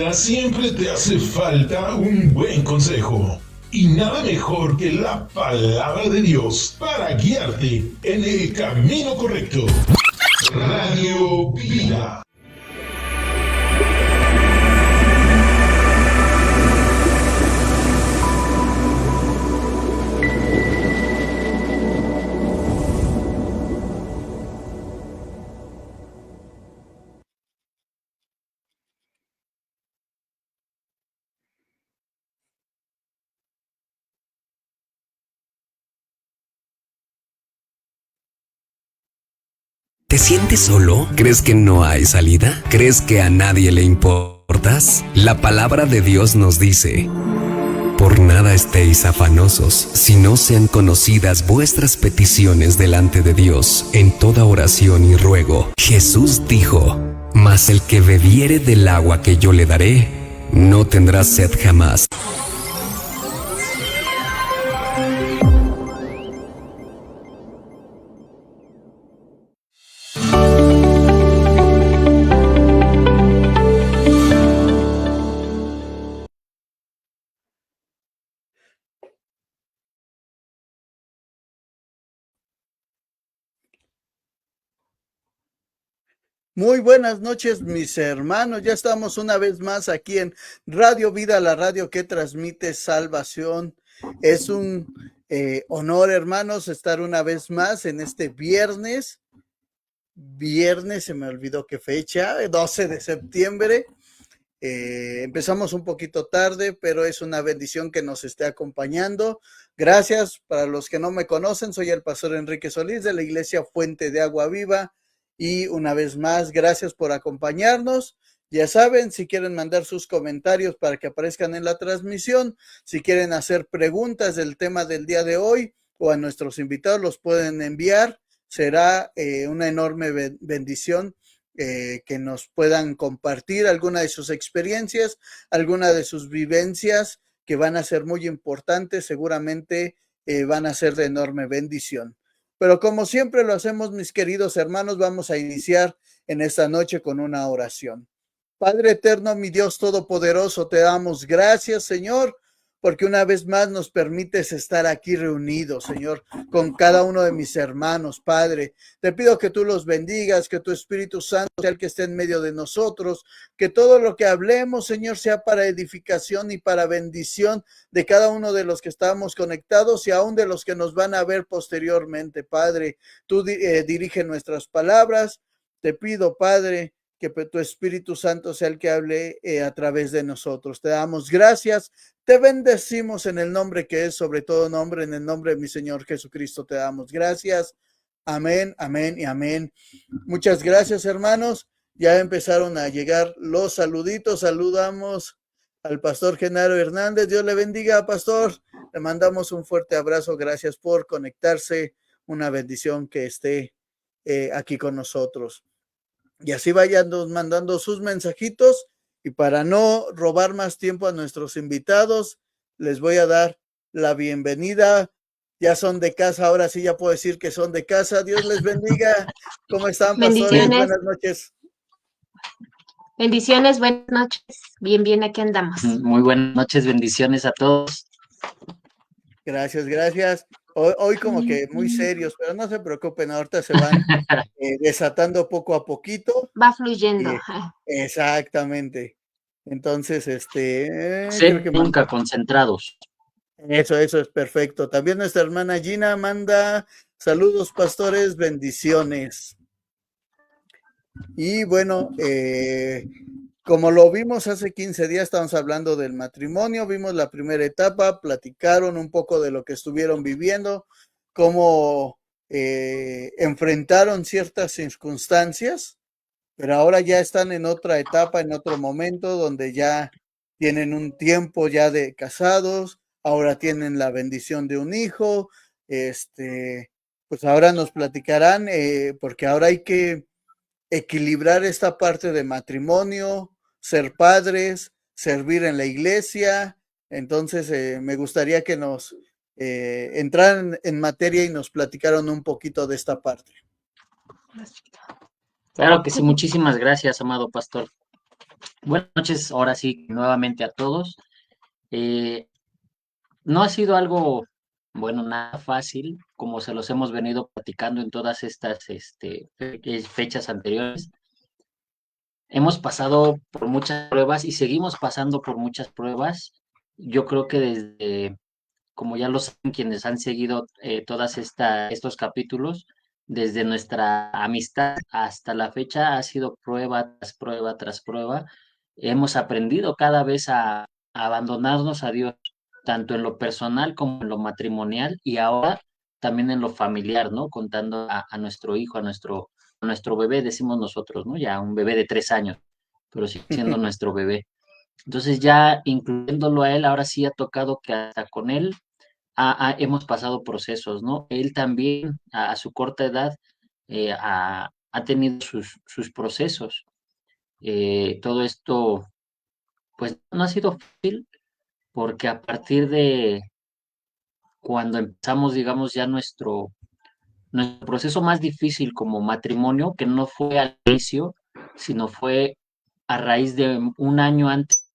vida siempre te hace falta un buen consejo. Y nada mejor que la palabra de Dios para guiarte en el camino correcto. Radio Vida. ¿Te sientes solo? ¿Crees que no hay salida? ¿Crees que a nadie le importas? La palabra de Dios nos dice: por nada estéis afanosos, si no sean conocidas vuestras peticiones delante de Dios en toda oración y ruego. Jesús dijo: mas el que bebiere del agua que yo le daré, no tendrá sed jamás. Muy buenas noches, mis hermanos. Ya estamos una vez más aquí en Radio Vida, la radio que transmite salvación. Es un honor, hermanos, estar una vez más en este viernes. Se me olvidó qué fecha, 12 de septiembre. Empezamos un poquito tarde, pero es una bendición que nos esté acompañando. Gracias. Para los que no me conocen, soy el pastor Enrique Solís de la Iglesia Fuente de Agua Viva. Y una vez más, gracias por acompañarnos. Ya saben, si quieren mandar sus comentarios para que aparezcan en la transmisión, si quieren hacer preguntas del tema del día de hoy o a nuestros invitados, los pueden enviar. Será una enorme bendición que nos puedan compartir alguna de sus experiencias, alguna de sus vivencias que van a ser muy importantes, seguramente van a ser de enorme bendición. Pero como siempre lo hacemos, mis queridos hermanos, vamos a iniciar en esta noche con una oración. Padre eterno, mi Dios todopoderoso, te damos gracias, Señor, porque una vez más nos permites estar aquí reunidos, Señor, con cada uno de mis hermanos, Padre. Te pido que tú los bendigas, que tu Espíritu Santo sea el que esté en medio de nosotros, que todo lo que hablemos, Señor, sea para edificación y para bendición de cada uno de los que estamos conectados y aún de los que nos van a ver posteriormente, Padre. Tú dirige nuestras palabras. Te pido, Padre, que tu Espíritu Santo sea el que hable a través de nosotros. Te damos gracias, te bendecimos en el nombre que es sobre todo nombre, en el nombre de mi Señor Jesucristo te damos gracias. Amén, amén y amén. Muchas gracias, hermanos. Ya empezaron a llegar los saluditos. Saludamos al pastor Genaro Hernández. Dios le bendiga, pastor. Le mandamos un fuerte abrazo. Gracias por conectarse. Una bendición que esté aquí con nosotros. Y así vayan mandando sus mensajitos. Y para no robar más tiempo a nuestros invitados, les voy a dar la bienvenida. Ya son de casa, ahora sí ya puedo decir que son de casa. Dios les bendiga. ¿Cómo están, pastores? Buenas noches. Bendiciones, buenas noches. Bien, bien, aquí andamos. Muy buenas noches, bendiciones a todos. Gracias, gracias. Hoy como que muy serios, pero no se preocupen, ahorita se van desatando poco a poquito. Va fluyendo. Exactamente. Entonces, creo que nunca concentrados. Eso es perfecto. También nuestra hermana Gina manda saludos, pastores, bendiciones. Y bueno, como lo vimos hace 15 días, estamos hablando del matrimonio, vimos la primera etapa, platicaron un poco de lo que estuvieron viviendo, cómo enfrentaron ciertas circunstancias, pero ahora ya están en otra etapa, en otro momento, donde ya tienen un tiempo ya de casados, ahora tienen la bendición de un hijo, pues ahora nos platicarán, porque ahora hay que equilibrar esta parte de matrimonio, ser padres, servir en la iglesia. Entonces me gustaría que nos entraran en materia y nos platicaran un poquito de esta parte. Claro que sí, muchísimas gracias, amado pastor. Buenas noches, ahora sí, nuevamente a todos. Eh, no ha sido algo, bueno, nada fácil, como se los hemos venido platicando en todas estas fechas anteriores. Hemos pasado por muchas pruebas y seguimos pasando por muchas pruebas. Yo creo que desde, como ya lo saben quienes han seguido estos capítulos, desde nuestra amistad hasta la fecha ha sido prueba tras prueba tras prueba. Hemos aprendido cada vez a abandonarnos a Dios, tanto en lo personal como en lo matrimonial y ahora también en lo familiar, ¿no? Contando a nuestro hijo, a nuestro bebé, decimos nosotros, ¿no? Ya un bebé de 3 años, pero sigue siendo nuestro bebé. Entonces ya incluyéndolo a él, ahora sí ha tocado que hasta con él hemos pasado procesos, ¿no? Él también a su corta edad ha tenido sus procesos. Todo esto, pues no ha sido fácil porque a partir de cuando empezamos, digamos, ya nuestro proceso más difícil como matrimonio, que no fue al inicio, sino fue a raíz de un año antes,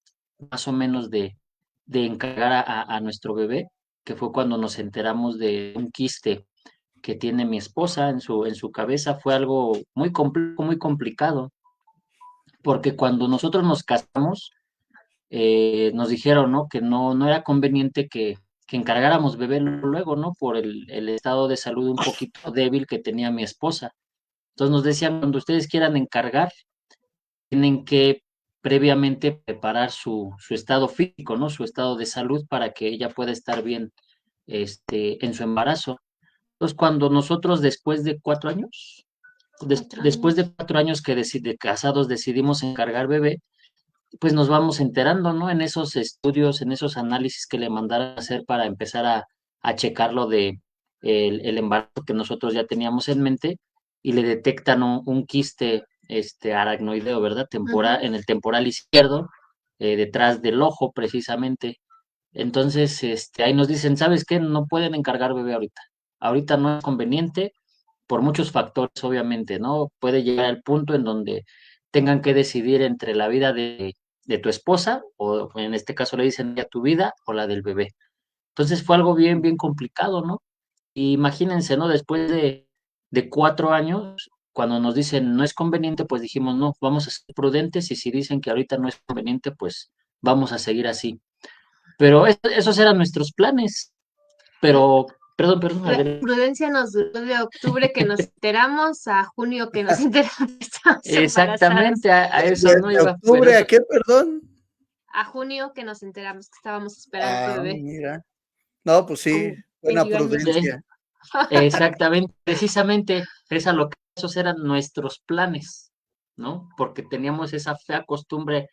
más o menos, de encargar a nuestro bebé, que fue cuando nos enteramos de un quiste que tiene mi esposa en su cabeza, fue algo muy complejo, muy complicado, porque cuando nosotros nos casamos, nos dijeron, ¿no? Que no era conveniente que encargáramos bebé luego, ¿no? Por el estado de salud un poquito débil que tenía mi esposa. Entonces nos decían, cuando ustedes quieran encargar, tienen que previamente preparar su estado físico, ¿no? Su estado de salud para que ella pueda estar bien, en su embarazo. Entonces, cuando nosotros después de 4 años, después de 4 años que de casados decidimos encargar bebé, pues nos vamos enterando, ¿no? En esos estudios, en esos análisis que le mandaron a hacer para empezar a checar lo de el embarazo que nosotros ya teníamos en mente y le detectan un quiste aracnoideo, ¿verdad? En el temporal izquierdo, detrás del ojo precisamente. Entonces, ahí nos dicen, ¿sabes qué? No pueden encargar bebé ahorita. Ahorita no es conveniente por muchos factores, obviamente, ¿no? Puede llegar al punto en donde tengan que decidir entre la vida de tu esposa, o en este caso le dicen ya tu vida, o la del bebé. Entonces fue algo bien, bien complicado, ¿no? Y imagínense, ¿no? Después de 4 años, cuando nos dicen no es conveniente, pues dijimos, no, vamos a ser prudentes, y si dicen que ahorita no es conveniente, pues vamos a seguir así. Pero esos eran nuestros planes. Pero, perdón, La adelante. prudencia nos duró de octubre que nos enteramos a junio que nos enteramos que estábamos embarazadas. Exactamente, a eso no De iba, pero octubre a qué, perdón? A junio que nos enteramos que estábamos esperando bebé. Mira. No, pues sí, Como buena medio año. prudencia. exactamente, precisamente, esos eran nuestros planes, ¿no? Porque teníamos esa fea costumbre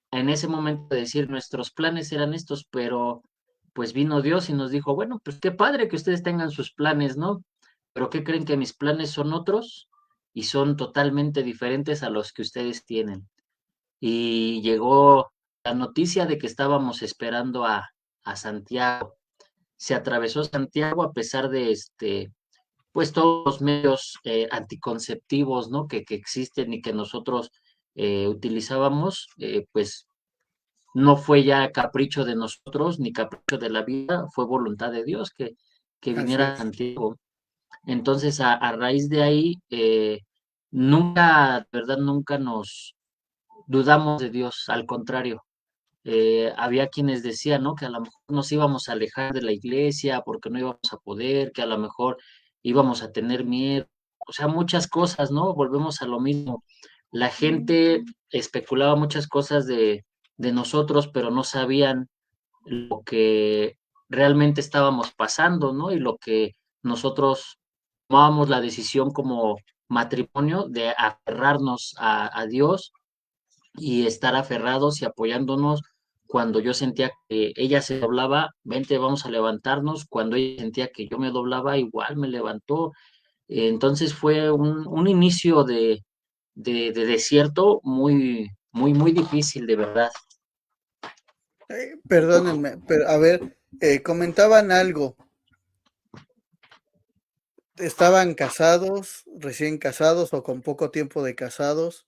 en ese momento de decir nuestros planes eran estos, pero pues vino Dios y nos dijo, bueno, pues qué padre que ustedes tengan sus planes, ¿no? Pero ¿qué creen? Que mis planes son otros y son totalmente diferentes a los que ustedes tienen. Y llegó la noticia de que estábamos esperando a Santiago. Se atravesó Santiago a pesar de pues todos los medios anticonceptivos, ¿no? Que existen y que nosotros utilizábamos, pues no fue ya capricho de nosotros ni capricho de la vida, fue voluntad de Dios que Así viniera a es. Santiago. Entonces, a raíz de ahí, nunca, de verdad, nunca nos dudamos de Dios, al contrario. Había quienes decían, ¿no? Que a lo mejor nos íbamos a alejar de la iglesia porque no íbamos a poder, que a lo mejor íbamos a tener miedo, o sea, muchas cosas, ¿no? Volvemos a lo mismo. La gente especulaba muchas cosas de nosotros, pero no sabían lo que realmente estábamos pasando, ¿no? Y lo que nosotros tomábamos la decisión como matrimonio de aferrarnos a Dios y estar aferrados y apoyándonos. Cuando yo sentía que ella se doblaba, vente, vamos a levantarnos. Cuando ella sentía que yo me doblaba, igual me levantó. Entonces fue un inicio de desierto muy, muy, muy difícil, de verdad. Perdónenme, pero a ver, comentaban algo. ¿Estaban casados, recién casados o con poco tiempo de casados?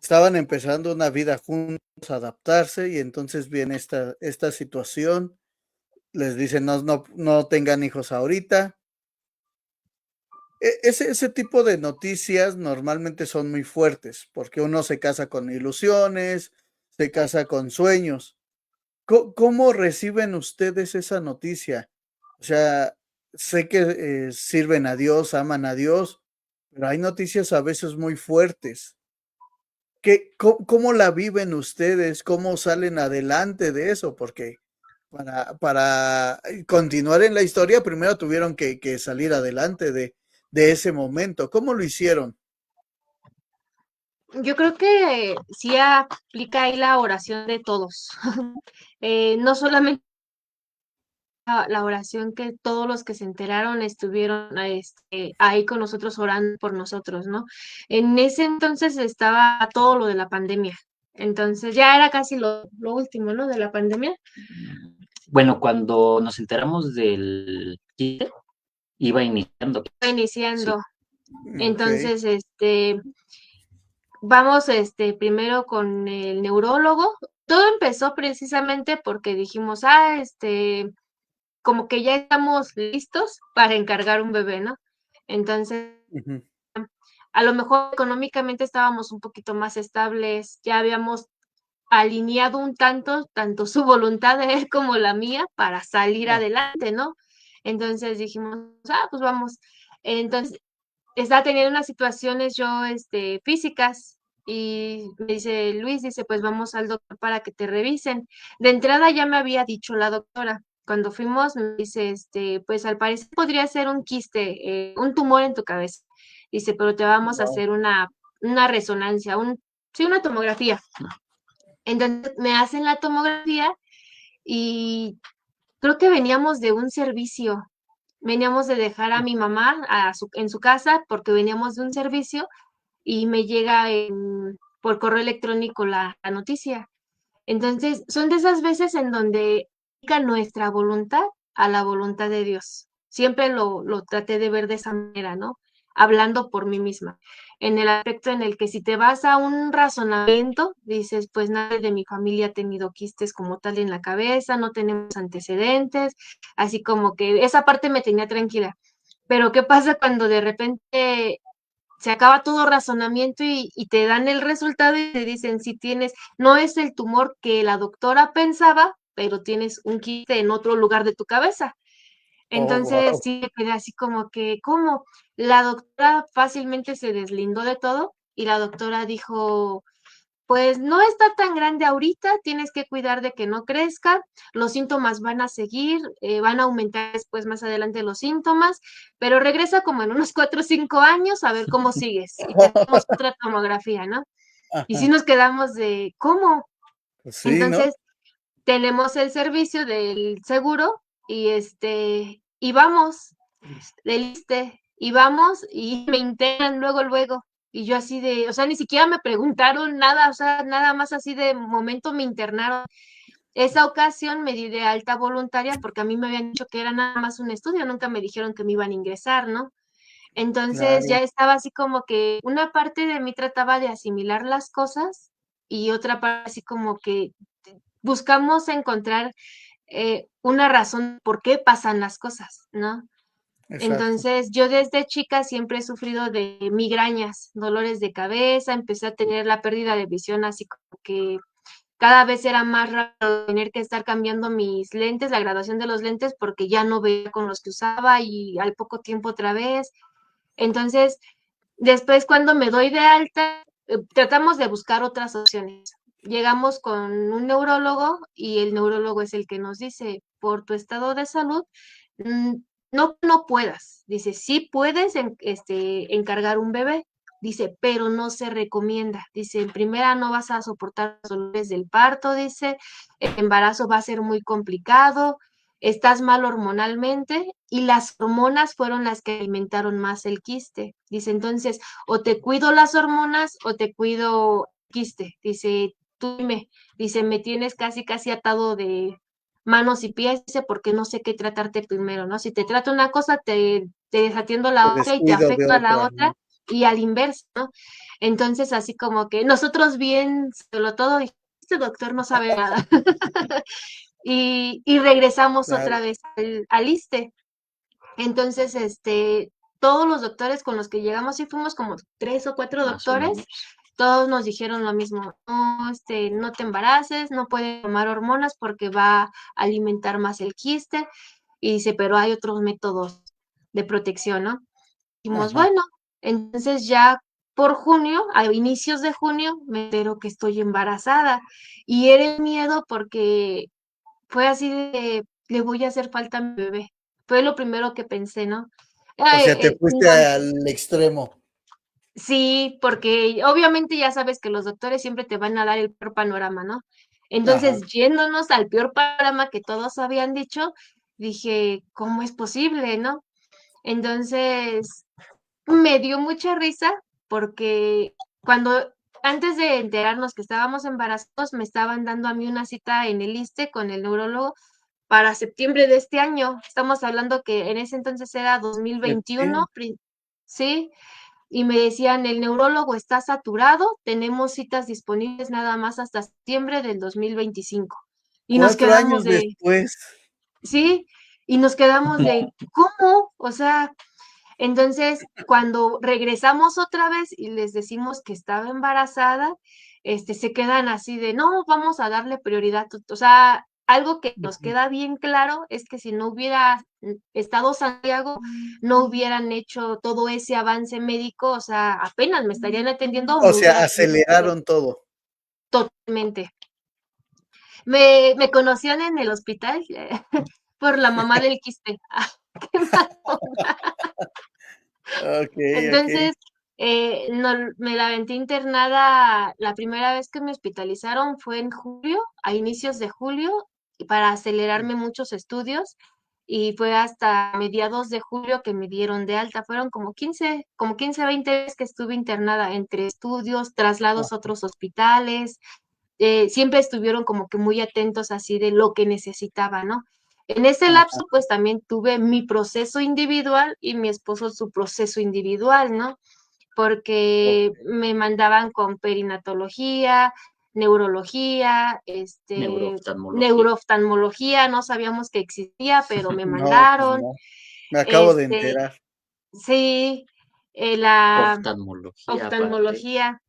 estaban empezando una vida juntos, adaptarse, y entonces viene esta situación, les dicen no tengan hijos ahorita. Ese tipo de noticias normalmente son muy fuertes, porque uno se casa con ilusiones, se casa con sueños. ¿Cómo reciben ustedes esa noticia? O sea, sé que sirven a Dios, aman a Dios, pero hay noticias a veces muy fuertes. ¿Cómo la viven ustedes? ¿Cómo salen adelante de eso? Porque para continuar en la historia, primero tuvieron que salir adelante de ese momento. ¿Cómo lo hicieron? Yo creo que sí aplica ahí la oración de todos. No solamente la oración que todos los que se enteraron estuvieron ahí con nosotros orando por nosotros, ¿no? En ese entonces estaba todo lo de la pandemia. Entonces ya era casi lo último, ¿no? De la pandemia. Bueno, cuando nos enteramos del quiste, iba iniciando. Iba iniciando. Sí, Ok. Entonces, vamos, primero con el neurólogo. Todo empezó precisamente porque dijimos, como que ya estamos listos para encargar un bebé, ¿no? Entonces, Ujú. a lo mejor económicamente estábamos un poquito más estables, ya habíamos alineado un tanto su voluntad de él como la mía para salir Ah, adelante, ¿no? Entonces dijimos, pues vamos. Entonces, estaba teniendo unas situaciones yo, físicas, y me dice Luis, dice, pues vamos al doctor para que te revisen. De entrada ya me había dicho la doctora, cuando fuimos, me dice, pues al parecer podría ser un quiste, un tumor en tu cabeza. Dice, pero te vamos a wow. hacer una resonancia, sí, una tomografía. Entonces me hacen la tomografía y creo que veníamos de un servicio, veníamos de dejar a mi mamá en su casa porque veníamos de un servicio y me llega por correo electrónico la noticia. Entonces, son de esas veces en donde aplica nuestra voluntad a la voluntad de Dios. Siempre lo traté de ver de esa manera, ¿no? Hablando por mí misma. En el aspecto en el que si te vas a un razonamiento, dices, pues nadie de mi familia ha tenido quistes como tal en la cabeza, no tenemos antecedentes, así como que esa parte me tenía tranquila. Pero ¿qué pasa cuando de repente se acaba todo razonamiento y te dan el resultado y te dicen si tienes, no es el tumor que la doctora pensaba, pero tienes un quiste en otro lugar de tu cabeza? Oh, Entonces wow. sí me quedé así como que, ¿cómo? La doctora fácilmente se deslindó de todo y la doctora dijo, pues no está tan grande ahorita, tienes que cuidar de que no crezca, los síntomas van a seguir, van a aumentar después más adelante los síntomas, pero regresa como en unos 4 o 5 años a ver cómo sigues y te hacemos otra tomografía, ¿no? Y sí Ajá. nos quedamos de, ¿cómo? Pues sí, ¿no? Entonces, tenemos el servicio del seguro y vamos, del ISSSTE, y vamos y me internan luego. Y yo así de, o sea, ni siquiera me preguntaron nada, o sea, nada más así de momento me internaron. Esa ocasión me di de alta voluntaria porque a mí me habían dicho que era nada más un estudio, nunca me dijeron que me iban a ingresar, ¿no? Entonces ya Claro, estaba así como que una parte de mí trataba de asimilar las cosas y otra parte así como que buscamos encontrar una razón por qué pasan las cosas, ¿no? exacto. Entonces, yo desde chica siempre he sufrido de migrañas, dolores de cabeza, empecé a tener la pérdida de visión, así como que cada vez era más raro tener que estar cambiando mis lentes, la graduación de los lentes, porque ya no veía con los que usaba y al poco tiempo otra vez. Entonces, después cuando me doy de alta, tratamos de buscar otras opciones. Llegamos con un neurólogo y el neurólogo es el que nos dice, por tu estado de salud, mm, no puedas. Dice, sí puedes encargar un bebé. Dice, pero no se recomienda. Dice, en primera no vas a soportar los dolores del parto. Dice, el embarazo va a ser muy complicado, estás mal hormonalmente y las hormonas fueron las que alimentaron más el quiste. Dice, entonces, o te cuido las hormonas o te cuido el quiste. Dice, tú dime, dice, me tienes casi atado de manos y pies, dice, porque no sé qué tratarte primero, ¿no? Si te trato una cosa, te desatiendo Te la otra y te descuido de afecto a la otra, otra. ¿no? y al inverso, ¿no? Entonces, así como que nosotros bien, solo todo, este doctor no sabe nada. Y regresamos Claro. otra vez al ISSSTE. Entonces, todos los doctores con los que llegamos, y fuimos como 3 o 4 más o doctores, menos. todos nos dijeron lo mismo, no, no te embaraces, no puedes tomar hormonas porque va a alimentar más el quiste, y dice, pero hay otros métodos de protección, ¿no? Dijimos, Ajá. bueno, entonces ya por junio, a inicios de junio, me entero que estoy embarazada, y era el miedo porque fue así de, le voy a hacer falta a mi bebé. Fue lo primero que pensé, ¿no? O Ay, sea, te en fuiste cuan- al extremo. sí, porque obviamente ya sabes que los doctores siempre te van a dar el peor panorama, ¿no? Ajá. Entonces, yéndonos al peor panorama que todos habían dicho, dije, ¿cómo es posible, no? Entonces, me dio mucha risa porque cuando, antes de enterarnos que estábamos embarazados, me estaban dando a mí una cita en el ISSSTE con el neurólogo para septiembre de este año. Estamos hablando que en ese entonces era 2021, Septiembre. ¿sí? Y me decían, el neurólogo está saturado, tenemos citas disponibles nada más hasta septiembre del 2025. Y nos 4 años quedamos de, después. ¿sí? Y nos quedamos de, ¿cómo? O sea, entonces, cuando regresamos otra vez y les decimos que estaba embarazada, se quedan así de, no, vamos a darle prioridad. O sea, algo que nos Ujú. queda bien claro es que si no hubiera estado Santiago, no hubieran hecho todo ese avance médico, o sea, apenas me estarían atendiendo, O me sea, hubiera tenido que ver aceleraron todo. totalmente. Me conocían en el hospital por la mamá del quiste. Qué mal. Okey, okey. Entonces, no, me la aventé internada, la primera vez que me hospitalizaron fue en julio, a inicios de julio, y para acelerarme muchos estudios, y fue hasta mediados de julio que me dieron de alta. Fueron como 15, 20 veces que estuve internada entre estudios, traslados a Ah, otros hospitales, siempre estuvieron como que muy atentos así de lo que necesitaba, ¿no? En ese ajá, lapso, pues también tuve mi proceso individual y mi esposo su proceso individual, ¿no? Porque okey. me mandaban con perinatología, neurología, Neurooftalmología. neurooftalmología, no sabíamos que existía, pero me No, pues mandaron, no. Me acabo de este, enterar. sí, la Oftalmología aparte. oftalmología.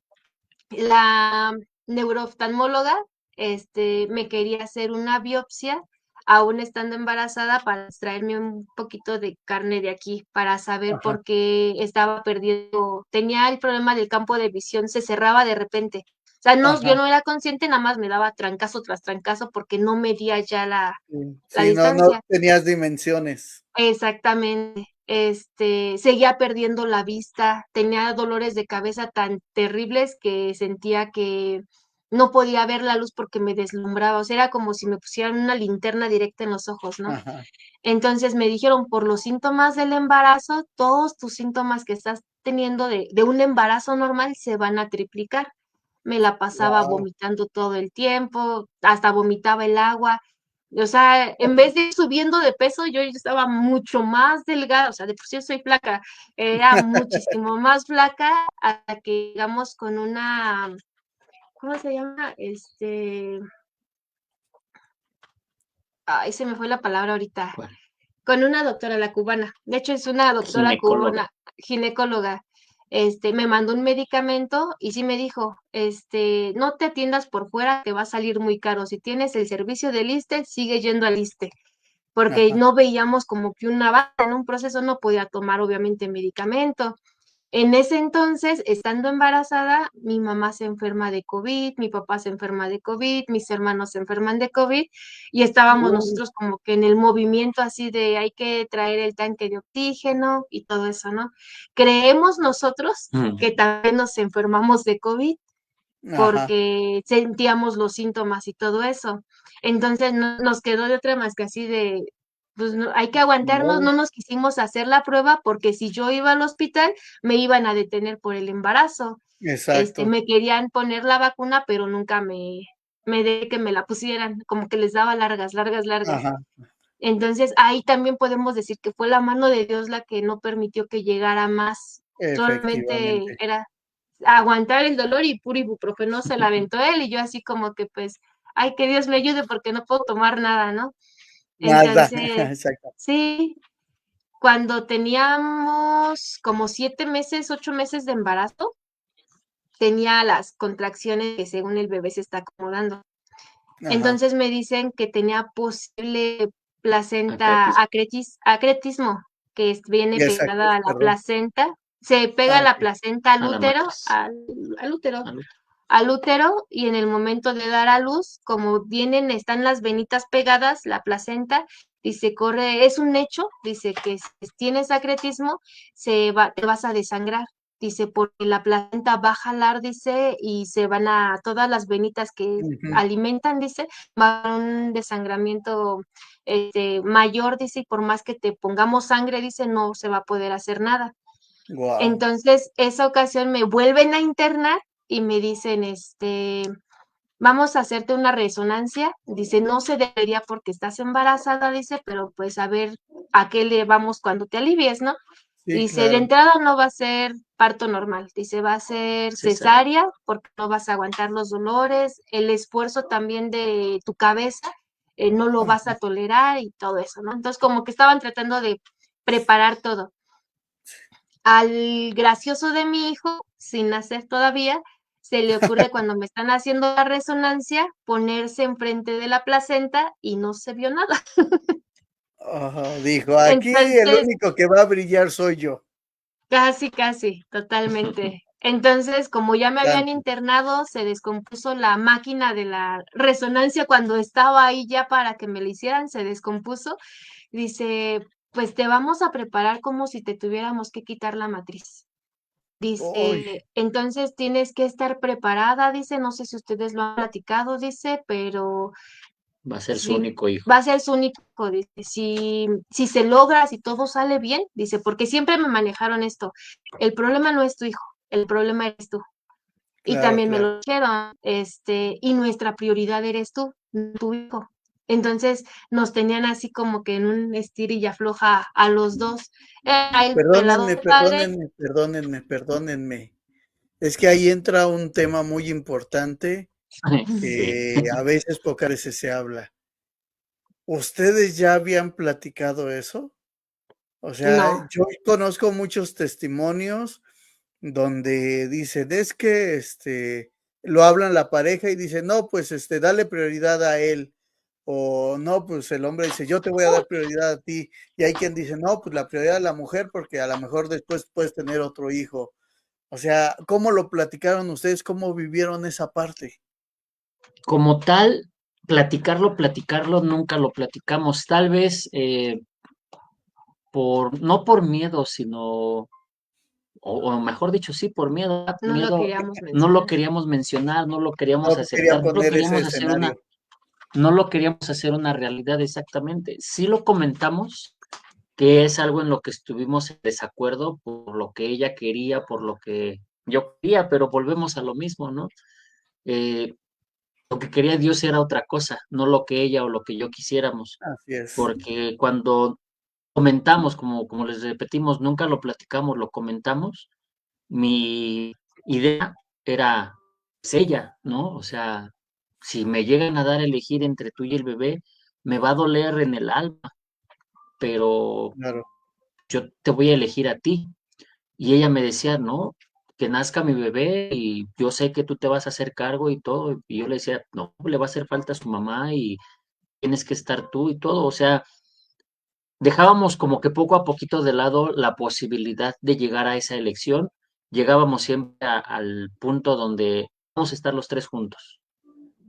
La neurooftalmóloga, me quería hacer una biopsia, aún estando embarazada, para extraerme un poquito de carne de aquí, para saber Ajá, por qué estaba perdiendo, tenía el problema del campo de visión, se cerraba de repente. O sea, no, yo ajá. no era consciente, nada más me daba trancazo tras trancazo porque no medía ya Sí, la sí, no distancia. tenías dimensiones. Exactamente. Seguía perdiendo la vista, tenía dolores de cabeza tan terribles que sentía que no podía ver la luz porque me deslumbraba, o sea, era como si me pusieran una linterna directa en los ojos, ¿no? Ajá. Entonces me dijeron, por los síntomas del embarazo, todos tus síntomas que estás teniendo de un embarazo normal se van a triplicar. Me la pasaba Guau. vomitando todo el tiempo, hasta vomitaba el agua. O sea, en vez de ir subiendo de peso, yo estaba mucho más delgada, o sea, de por sí yo soy flaca, era muchísimo más flaca hasta que llegamos con una, ¿cómo se llama? Ay, se me fue la palabra ahorita. Bueno, Con una doctora, la cubana. De hecho, es una doctora ginecóloga. cubana, ginecóloga. Me mandó un medicamento y sí me dijo, no te atiendas por fuera, te va a salir muy caro. Si tienes el servicio del ISSSTE, sigue yendo al ISSSTE, porque Ajá. no veíamos como que un avance en un proceso, no podía tomar obviamente medicamento. En ese entonces, estando embarazada, mi mamá se enferma de COVID, mi papá se enferma de COVID, mis hermanos se enferman de COVID y estábamos Uy, nosotros como que en el movimiento así de hay que traer el tanque de oxígeno y todo eso, ¿no? Creemos nosotros que Mm. también nos enfermamos de COVID ajá. porque sentíamos los síntomas y todo eso. Entonces no nos quedó de otra más que así de, pues hay que aguantarnos, No, no nos quisimos hacer la prueba porque si yo iba al hospital me iban a detener por el embarazo. exacto. Me querían poner la vacuna, pero nunca me de que me la pusieran, como que les daba largas, largas, largas. Ajá. Entonces ahí también podemos decir que fue la mano de Dios la que no permitió que llegara más solamente efectivamente. era aguantar el dolor y puro ibuprofeno se la aventó él y yo así como que pues, ay, que Dios me ayude porque no puedo tomar nada, ¿no? Nada, Entonces, exacto. sí, cuando teníamos como 7 meses, 8 meses de embarazo, tenía las contracciones que según el bebé se está acomodando. Ajá, Entonces me dicen que tenía posible placenta Acretis. acretismo, que viene y exacto, pegada a la perdón. placenta, se pega Ah, la okey. placenta al A la útero, matriz. al útero, Al al útero, y en el momento de dar a luz, como están las venitas pegadas, la placenta, dice, corre, es un hecho, dice que si tienes acretismo, te vas a desangrar. Dice, porque la placenta va a jalar, dice, y se van a, todas las venitas que Ujú. alimentan, dice, va a un desangramiento mayor, dice, y por más que te pongamos sangre, dice, no se va a poder hacer nada. Guau. Entonces, esa ocasión me vuelven a internar y me dicen, vamos a hacerte una resonancia. Dice, no se debería porque estás embarazada, dice, pero pues a ver a qué le vamos cuando te alivies, ¿no? Sí, Dice, de claro. entrada no va a ser parto normal, dice, va a ser cesárea. cesárea porque no vas a aguantar los dolores, el esfuerzo también de tu cabeza, no lo vas Ajá. a tolerar y todo eso, ¿no? Entonces, como que estaban tratando de preparar todo. Al gracioso de mi hijo, sin nacer todavía, se le ocurre cuando me están haciendo la resonancia ponerse enfrente de la placenta y no se vio nada. Ajá, dijo: "Aquí el Entonces, único que va a brillar soy yo". casi, casi, totalmente. Entonces, como ya me habían Santo. internado, se descompuso la máquina de la resonancia cuando estaba ahí ya para que me la hicieran, se descompuso. Dice, pues te vamos a preparar como si te tuviéramos que quitar la matriz. Uy, Dice, entonces tienes que estar preparada, dice, no sé si ustedes lo han platicado, dice, pero Va a ser su sí, único hijo. va a ser su único, dice, si se logra, si todo sale bien, dice, porque siempre me manejaron esto, el problema no es tu hijo, el problema eres tú. Y claro, también me claro. lo dijeron, y nuestra prioridad eres tú, no tu hijo. Entonces nos tenían así como que en un estir y afloja a los dos. El Perdónenme, lado padre, perdónenme, perdónenme, perdónenme. Es que ahí entra un tema muy importante Sí. que a veces, pocas veces se habla. ¿Ustedes ya habían platicado eso? O sea, no, yo conozco muchos testimonios donde dicen, es que, lo hablan la pareja y dicen, no, pues, dale prioridad a él. O no, pues el hombre dice, yo te voy a dar prioridad a ti. Y hay quien dice, no, pues la prioridad a la mujer porque a lo mejor después puedes tener otro hijo. O sea, ¿cómo lo platicaron ustedes? ¿Cómo vivieron esa parte? Como tal, platicarlo, nunca lo platicamos. Tal vez no por miedo, sino, o mejor dicho, sí, por miedo, no lo miedo, queríamos no lo mencionar. queríamos mencionar, no lo queríamos No querían aceptar, poner ese escenario. no lo queríamos hacer una realidad exactamente. Sí lo comentamos, que es algo en lo que estuvimos en desacuerdo por lo que ella quería, por lo que yo quería, pero volvemos a lo mismo, ¿no? Eh, lo que quería Dios era otra cosa, no lo que ella o lo que yo quisiéramos, Así es. porque cuando comentamos, como les repetimos, nunca lo platicamos, lo comentamos, mi idea era es ella, ¿no? O sea, si me llegan a dar a elegir entre tú y el bebé, me va a doler en el alma, pero Claro. yo te voy a elegir a ti. Y ella me decía, no, que nazca mi bebé y yo sé que tú te vas a hacer cargo y todo. Y yo le decía, no, le va a hacer falta a su mamá y tienes que estar tú y todo. O sea, dejábamos como que poco a poquito de lado la posibilidad de llegar a esa elección. Llegábamos siempre al punto donde vamos a estar los tres juntos,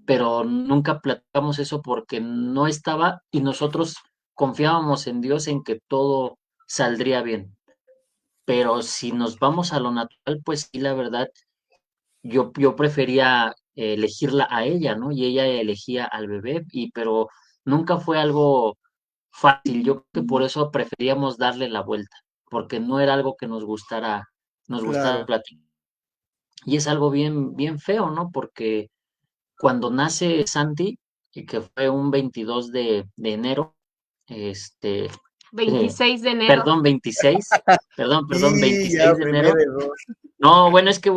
pero nunca platicamos eso porque no estaba y nosotros confiábamos en Dios en que todo saldría bien. Pero si nos vamos a lo natural, pues sí, la verdad, yo prefería elegirla a ella, ¿no? Y ella elegía al bebé, pero nunca fue algo fácil. Yo creo que por eso preferíamos darle la vuelta, porque no era algo que nos gustara Claro. platicar. Y es algo bien, bien feo, ¿no? Porque cuando nace Santi, y que fue un 22 de enero, este, 26 de enero. Perdón, 26, perdón, Y ya, 26 de primer enero. error. No, bueno, es que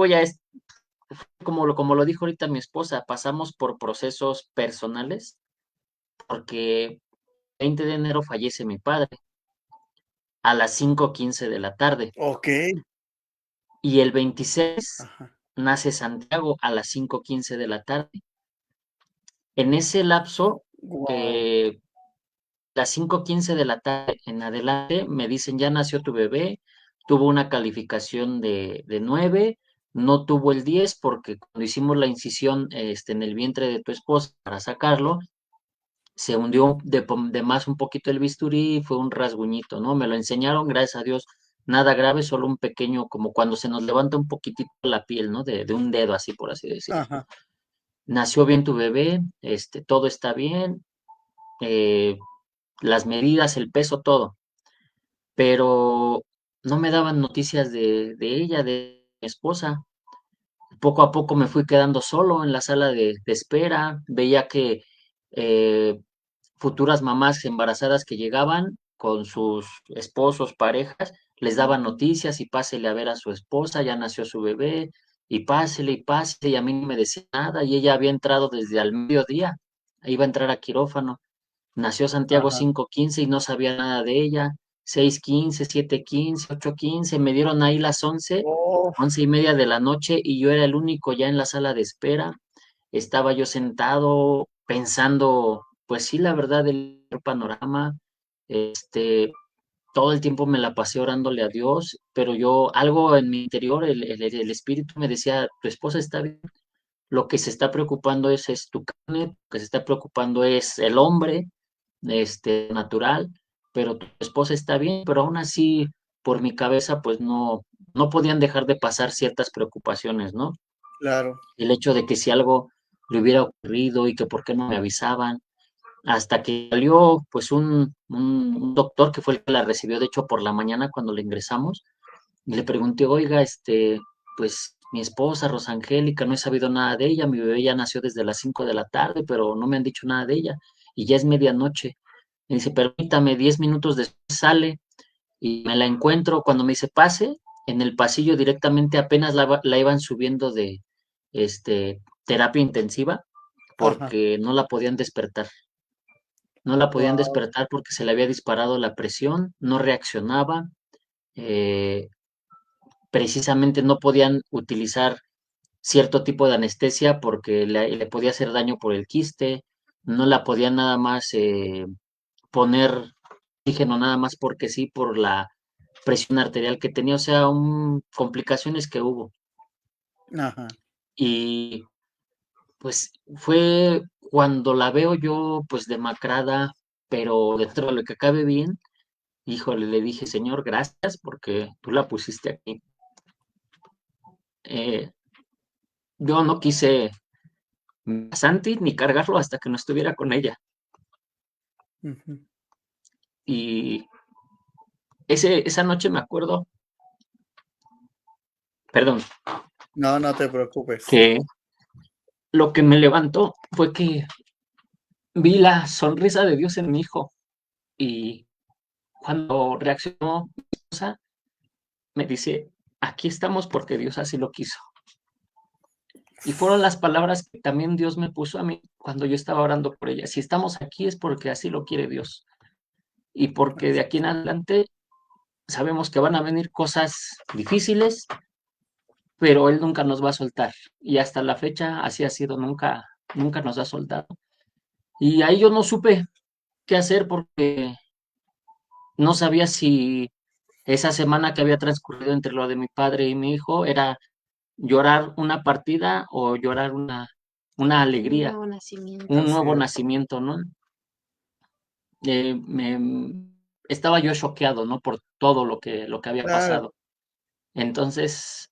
como lo dijo ahorita mi esposa, pasamos por procesos personales, porque 20 de enero fallece mi padre a las 5:15 de la tarde Ok. y el 26 Ajá. nace Santiago a las 5:15 de la tarde. En ese lapso, Wow. eh, las 5:15 de la tarde en adelante, me dicen, ya nació tu bebé, tuvo una calificación de 9, no tuvo el 10 porque cuando hicimos la incisión en el vientre de tu esposa para sacarlo, se hundió de más un poquito el bisturí y fue un rasguñito, ¿no? Me lo enseñaron, gracias a Dios, nada grave, solo un pequeño, como cuando se nos levanta un poquitito la piel, ¿no? De un dedo, así por así decirlo. Ajá. Nació bien tu bebé, todo está bien, eh, las medidas, el peso, todo, pero no me daban noticias de ella, de mi esposa. Poco a poco me fui quedando solo en la sala de espera, veía que eh, futuras mamás embarazadas que llegaban con sus esposos, parejas, les daban noticias y pásele a ver a su esposa, ya nació su bebé, y pásele, y a mí no me decía nada, y ella había entrado desde al mediodía, iba a entrar a quirófano. Nació Santiago Ajá. 5:15 y no sabía nada de ella. 6:15, 7:15, 8:15, me dieron ahí las 11, Oh, 11:30 de la noche y yo era el único ya en la sala de espera. Estaba yo sentado pensando, pues sí, la verdad, el panorama, este, todo el tiempo me la pasé orándole a Dios, pero yo, algo en mi interior, el espíritu me decía, tu esposa está bien, lo que se está preocupando es tu carne, lo que se está preocupando es el hombre, natural, pero tu esposa está bien, pero aún así, por mi cabeza, pues no podían dejar de pasar ciertas preocupaciones, ¿no? claro. El hecho de que si algo le hubiera ocurrido y que por qué no me avisaban, hasta que salió pues un doctor que fue el que la recibió, de hecho, por la mañana cuando le ingresamos, y le pregunté, oiga, pues mi esposa Rosangélica, no he sabido nada de ella, mi bebé ya nació desde las 5 de la tarde, pero no me han dicho nada de ella, y ya es medianoche. Me dice, permítame, 10 minutos después sale y me la encuentro cuando me dice pase, en el pasillo directamente apenas la iban subiendo de terapia intensiva Ajá. porque no la podían despertar. No la podían Wow. despertar porque se le había disparado la presión, no reaccionaba, eh, precisamente no podían utilizar cierto tipo de anestesia porque le podía hacer daño por el quiste, no la podían nada más poner oxígeno nada más porque sí, por la presión arterial que tenía, o sea, complicaciones que hubo. Ajá. Y pues fue cuando la veo yo pues demacrada, pero dentro de lo que cabe bien, híjole, le dije, Señor, gracias porque tú la pusiste aquí. Eh, yo no quise a Santi ni cargarlo hasta que no estuviera con ella. Ujú. Y esa noche me acuerdo, perdón, No, no te preocupes. que lo que me levantó fue que vi la sonrisa de Dios en mi hijo y cuando reaccionó mi esposa, me dice, aquí estamos porque Dios así lo quiso. Y fueron las palabras que también Dios me puso a mí cuando yo estaba orando por ella. Si estamos aquí es porque así lo quiere Dios. Y porque de aquí en adelante sabemos que van a venir cosas difíciles, pero Él nunca nos va a soltar. Y hasta la fecha así ha sido, nunca nos ha soltado. Y ahí yo no supe qué hacer porque no sabía si esa semana que había transcurrido entre lo de mi padre y mi hijo era llorar una partida o llorar una Un alegría, nuevo nacimiento. un Así nuevo es. nacimiento, ¿no? Estaba yo choqueado, ¿no? Por todo lo que había Claro. pasado. Entonces,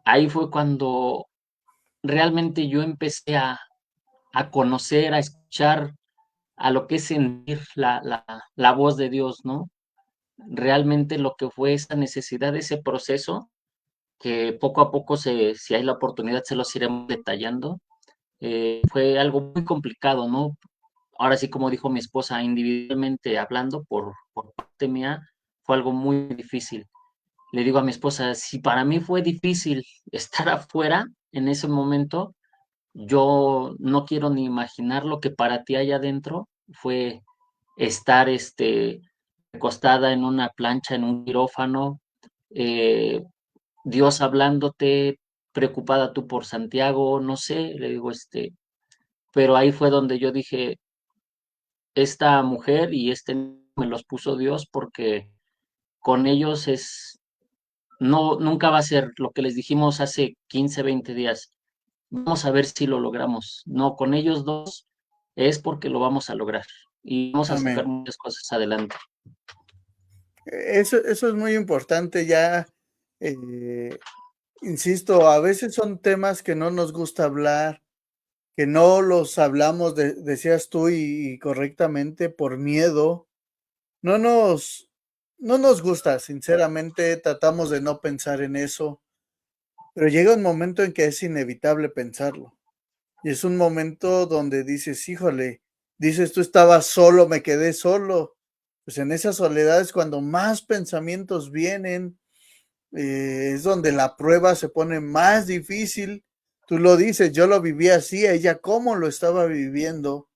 ahí fue cuando realmente yo empecé a conocer, a escuchar, a lo que es sentir la voz de Dios, ¿no? Realmente lo que fue esa necesidad, ese proceso, que poco a poco, si hay la oportunidad, se los iremos detallando, fue algo muy complicado, ¿no? ahora sí, como dijo mi esposa, individualmente hablando, por parte mía, fue algo muy difícil. Le digo a mi esposa, si para mí fue difícil estar afuera en ese momento, yo no quiero ni imaginar lo que para ti allá adentro fue estar acostada en una plancha, en un quirófano, eh, Dios hablándote, preocupada tú por Santiago, no sé, le digo, pero ahí fue donde yo dije, esta mujer y me los puso Dios porque con ellos no, nunca va a ser lo que les dijimos hace 15, 20 días. Vamos a ver si lo logramos. No, con ellos dos es porque lo vamos a lograr y vamos a sacar Amén. muchas cosas adelante. Eso es muy importante ya. Insisto, a veces son temas que no nos gusta hablar, que no los hablamos, decías tú, y correctamente, por miedo. No nos, no nos gusta, sinceramente, tratamos de no pensar en eso, pero llega un momento en que es inevitable pensarlo. Y es un momento donde dices, híjole, dices, tú estabas solo, me quedé solo. Pues en esa soledad es cuando más pensamientos vienen, es donde la prueba se pone más difícil. Tú lo dices, yo lo viví así, ella cómo lo estaba viviendo.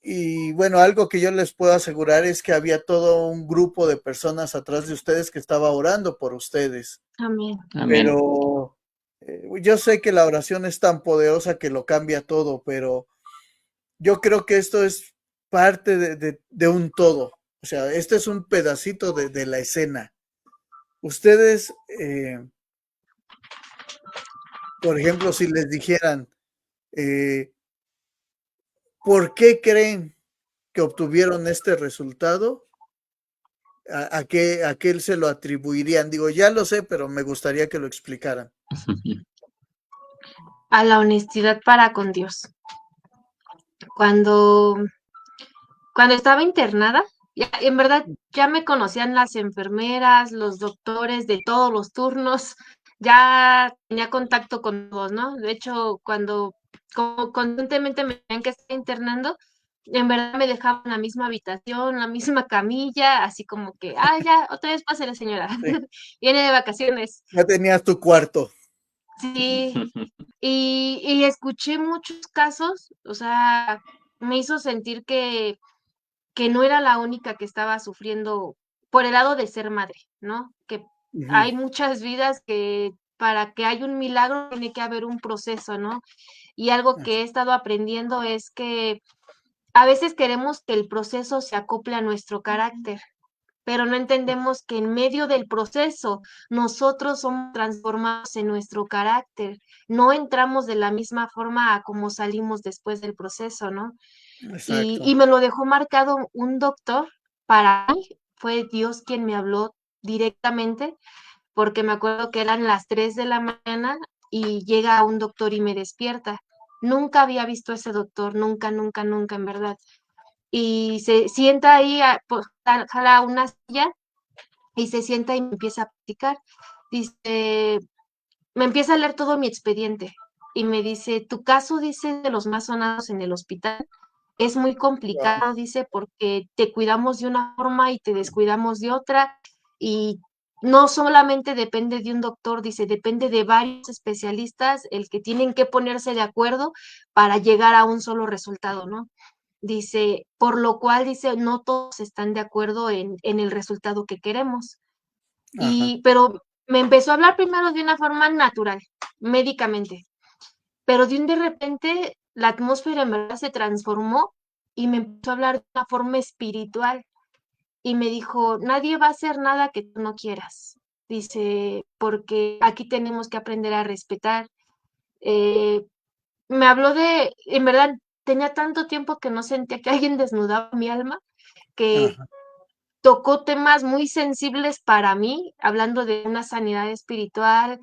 Y bueno, algo que yo les puedo asegurar es que había todo un grupo de personas atrás de ustedes que estaba orando por ustedes. Amén. Amén. Pero yo sé que la oración es tan poderosa que lo cambia todo, pero yo creo que esto es parte de un todo. O sea, este es un pedacito de la escena. Ustedes, por ejemplo, si les dijeran, eh, ¿por qué creen que obtuvieron este resultado? ¿A qué se lo atribuirían? Digo, ya lo sé, pero me gustaría que lo explicaran. A la honestidad para con Dios. Cuando, cuando estaba internada, ya, en verdad ya me conocían las enfermeras, los doctores de todos los turnos, ya tenía contacto con todos, ¿no? De hecho, cuando como constantemente me tenían que estar internando, en verdad me dejaban en la misma habitación, la misma camilla, así como que, ya, otra vez pásale, señora, Sí, viene de vacaciones. ya tenías tu cuarto. Sí, y escuché muchos casos, o sea, me hizo sentir que no era la única que estaba sufriendo por el lado de ser madre, ¿no? Que Ujú, hay muchas vidas que para que haya un milagro tiene que haber un proceso, ¿no? Y algo que he estado aprendiendo es que a veces queremos que el proceso se acople a nuestro carácter, pero no entendemos que en medio del proceso nosotros somos transformados en nuestro carácter, no entramos de la misma forma a como salimos después del proceso, ¿no? Y exacto. me lo dejó marcado un doctor, para mí fue Dios quien me habló directamente, porque me acuerdo que eran las 3 de la mañana y llega un doctor y me despierta. Nunca había visto a ese doctor, nunca, nunca, nunca, en verdad. Y se sienta ahí, pues, jala una silla y se sienta y me empieza a platicar. Dice, me empieza a leer todo mi expediente y me dice, tu caso, dice, de los más sonados en el hospital, es muy Wow, complicado, dice, porque te cuidamos de una forma y te descuidamos de otra y no solamente depende de un doctor, dice, depende de varios especialistas el que tienen que ponerse de acuerdo para llegar a un solo resultado, ¿no? Dice, por lo cual, dice, no todos están de acuerdo en el resultado que queremos. ajá, Pero me empezó a hablar primero de una forma natural, médicamente, pero de repente la atmósfera en verdad se transformó y me empezó a hablar de una forma espiritual y me dijo, nadie va a hacer nada que tú no quieras. Dice, porque aquí tenemos que aprender a respetar. Eh, Me habló en verdad, tenía tanto tiempo que no sentía que alguien desnudaba mi alma, que ajá, tocó temas muy sensibles para mí, hablando de una sanidad espiritual,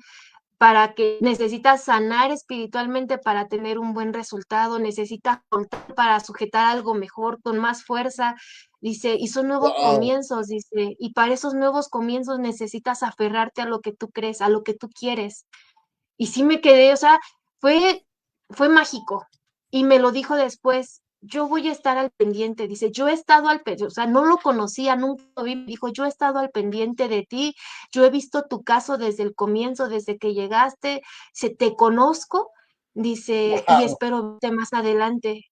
para que necesitas sanar espiritualmente para tener un buen resultado, necesitas soltar para sujetar algo mejor, con más fuerza. Dice, y son nuevos wow. comienzos, dice, y para esos nuevos comienzos necesitas aferrarte a lo que tú crees, a lo que tú quieres. Y sí me quedé, o sea, fue, fue mágico. Y me lo dijo después, yo voy a estar al pendiente, dice, yo he estado al pendiente, o sea, no lo conocía, nunca lo vi, me dijo, yo he estado al pendiente de ti, yo he visto tu caso desde el comienzo, desde que llegaste, te conozco, dice, y Wow. espero verte más adelante.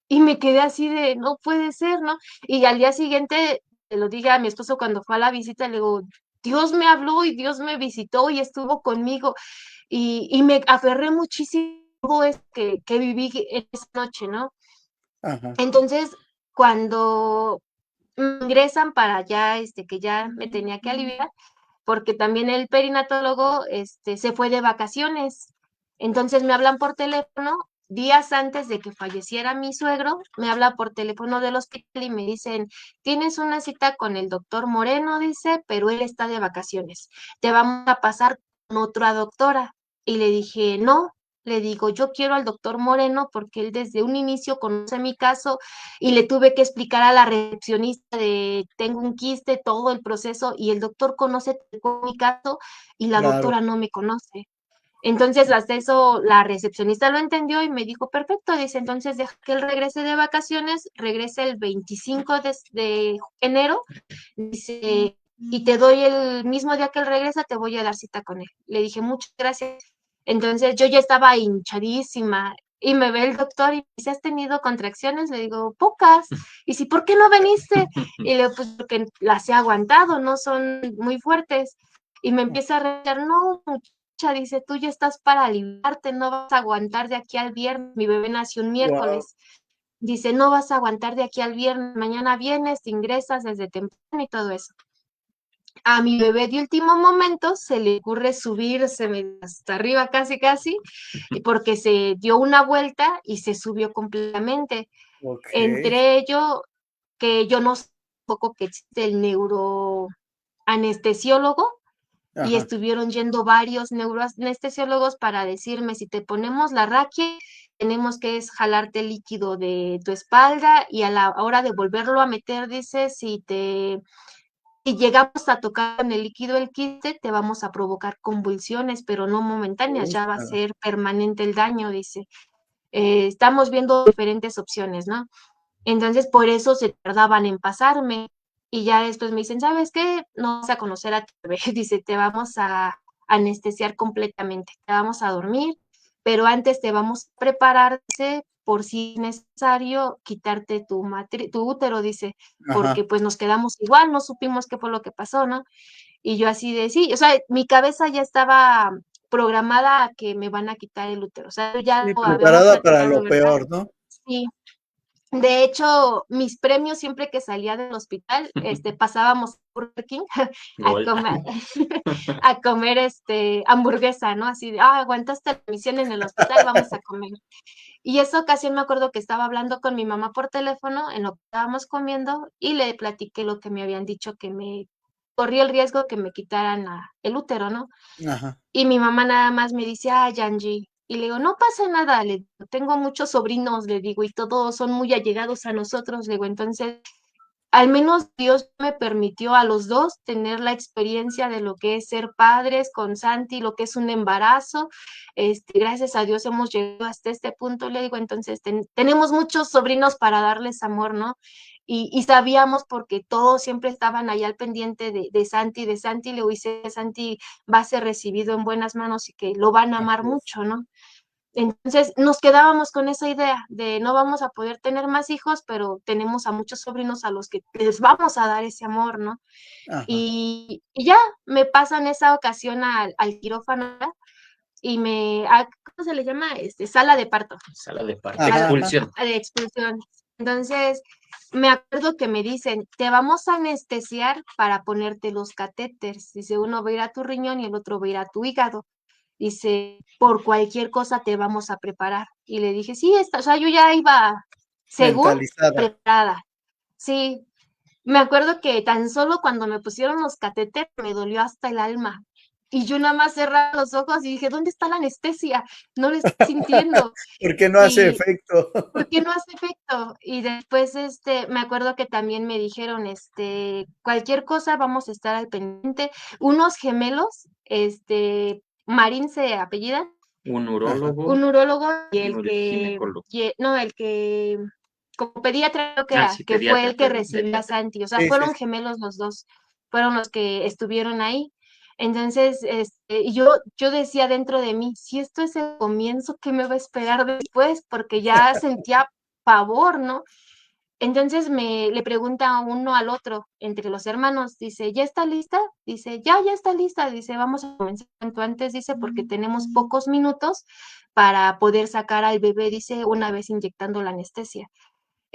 Y me quedé así de, no puede ser, ¿no? Y al día siguiente, te lo dije a mi esposo cuando fue a la visita, le digo, Dios me habló y Dios me visitó y estuvo conmigo. Y me aferré muchísimo es que viví en esa noche, ¿no? Ajá. Entonces, cuando me ingresan para ya, que ya me tenía que aliviar, porque también el perinatólogo, se fue de vacaciones. Entonces me hablan por teléfono, días antes de que falleciera mi suegro, me habla por teléfono del hospital y me dicen, tienes una cita con el doctor Moreno, dice, pero él está de vacaciones. Te vamos a pasar con otra doctora. Y le dije, no. Le digo, yo quiero al doctor Moreno porque él desde un inicio conoce mi caso y le tuve que explicar a la recepcionista de tengo un quiste, todo el proceso, y el doctor conoce mi caso y la Claro. doctora no me conoce. Entonces, hasta eso la recepcionista lo entendió y me dijo, perfecto, dice, entonces deja que él regrese de vacaciones, regrese el 25 de enero, dice, y te doy el mismo día que él regresa, te voy a dar cita con él. Le dije, muchas gracias. Entonces yo ya estaba hinchadísima y me ve el doctor y me dice, ¿has tenido contracciones? Le digo, pocas. Y si, ¿por qué no veniste? Y le digo, pues porque las he aguantado, no son muy fuertes. Y me empieza a reír, no, muchacha, dice, tú ya estás para aliviarte, no vas a aguantar de aquí al viernes. Mi bebé nació un Wow. miércoles. Dice, no vas a aguantar de aquí al viernes, mañana vienes, te ingresas desde temprano y todo eso. A mi bebé de último momento se le ocurre subirse hasta arriba casi casi, y porque se dio una vuelta y se subió completamente. Ok. Entre ello, que yo no sé un poco que existe el neuroanestesiólogo y Ajá. estuvieron yendo varios neuroanestesiólogos para decirme si te ponemos la raquia, tenemos que jalarte el líquido de tu espalda y a la hora de volverlo a meter, dice, si llegamos a tocar en el líquido el quiste, te vamos a provocar convulsiones, pero no momentáneas, ya va a Ufa. ser permanente el daño, dice. Estamos viendo diferentes opciones, ¿no? Entonces, por eso se tardaban en pasarme. Y ya después me dicen, ¿sabes qué? No vas a conocer a tu bebé. Dice, te vamos a anestesiar completamente, te vamos a dormir, pero antes te vamos a preparar, dice, por si es necesario quitarte tu útero, dice, porque Ajá. pues nos quedamos igual, no supimos qué fue lo que pasó, ¿no? Y yo así de, sí, o sea, mi cabeza ya estaba programada a que me van a quitar el útero, o sea, ya Sí, lo habíamos preparada para platicado, lo ¿verdad? peor, ¿no? Sí, de hecho, mis premios siempre que salía del hospital, pasábamos a Burger King a Gol. comer, a comer hamburguesa, ¿no? Así de, aguantaste la misión en el hospital, vamos a comer. Y esa ocasión me acuerdo que estaba hablando con mi mamá por teléfono en lo que estábamos comiendo y le platiqué lo que me habían dicho que me corría el riesgo que me quitaran el útero, ¿no? Ajá. Y mi mamá nada más me dice, ay, Angie. Y le digo, no pasa nada, le digo, tengo muchos sobrinos, le digo, y todos son muy allegados a nosotros, le digo, entonces, al menos Dios me permitió a los dos tener la experiencia de lo que es ser padres con Santi, lo que es un embarazo. Gracias a Dios hemos llegado hasta este punto, le digo, entonces tenemos muchos sobrinos para darles amor, ¿no? Y sabíamos porque todos siempre estaban allá al pendiente de Santi, le dice, Santi va a ser recibido en buenas manos y que lo van a amar Así es. mucho, ¿no? Entonces nos quedábamos con esa idea de no vamos a poder tener más hijos, pero tenemos a muchos sobrinos a los que les vamos a dar ese amor, ¿no? Ajá. Y ya me pasan esa ocasión al quirófano y ¿cómo se le llama? Sala de parto, Sala de parto. Ajá. sala Ajá. Expulsión. de expulsión. Entonces, me acuerdo que me dicen, te vamos a anestesiar para ponerte los catéteres. Dice, uno va a ir a tu riñón y el otro va a ir a tu hígado. Dice, por cualquier cosa te vamos a preparar. Y le dije, sí, o sea, yo ya iba, según, Mentalizada. preparada. Sí, me acuerdo que tan solo cuando me pusieron los catéteres me dolió hasta el alma. Y yo nada más cerré los ojos y dije, ¿dónde está la anestesia? No lo estoy sintiendo. ¿Por qué no hace Y efecto? ¿por qué no hace efecto? Y después, me acuerdo que también me dijeron, cualquier cosa vamos a estar al pendiente. Unos gemelos, Marín se apellidan, Un Ajá. urólogo, un urólogo y un ginecólogo. no, el que como pediatra creo que Ah, era, sí, que fue pediatra, el que perdón, recibió a pediatra. Santi, o sea, Sí, sí, fueron sí. gemelos los dos, fueron los que estuvieron ahí. Entonces, y yo decía dentro de mí, si esto es el comienzo, ¿qué me va a esperar después? Porque ya sentía pavor, ¿no? Entonces le pregunta uno al otro, entre los hermanos, dice, ¿ya está lista? Dice, ya está lista. Dice, vamos a comenzar cuanto antes, dice, porque tenemos pocos minutos para poder sacar al bebé, dice, una vez inyectando la anestesia.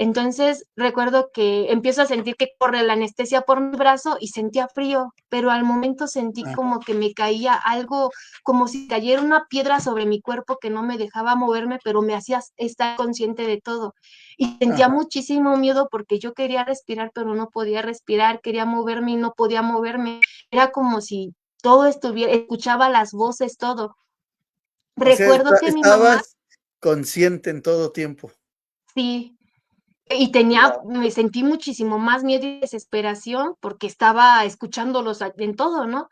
Entonces recuerdo que empiezo a sentir que corre la anestesia por mi brazo y sentía frío, pero al momento sentí Ah, como que me caía algo, como si cayera una piedra sobre mi cuerpo que no me dejaba moverme, pero me hacía estar consciente de todo. Y sentía ajá. muchísimo miedo porque yo quería respirar, pero no podía respirar, quería moverme y no podía moverme. Era como si todo estuviera, escuchaba las voces, todo. O sea, Recuerdo que mi mamá, estabas consciente en todo tiempo. sí. Y me sentí muchísimo más miedo y desesperación porque estaba escuchándolos en todo, ¿no?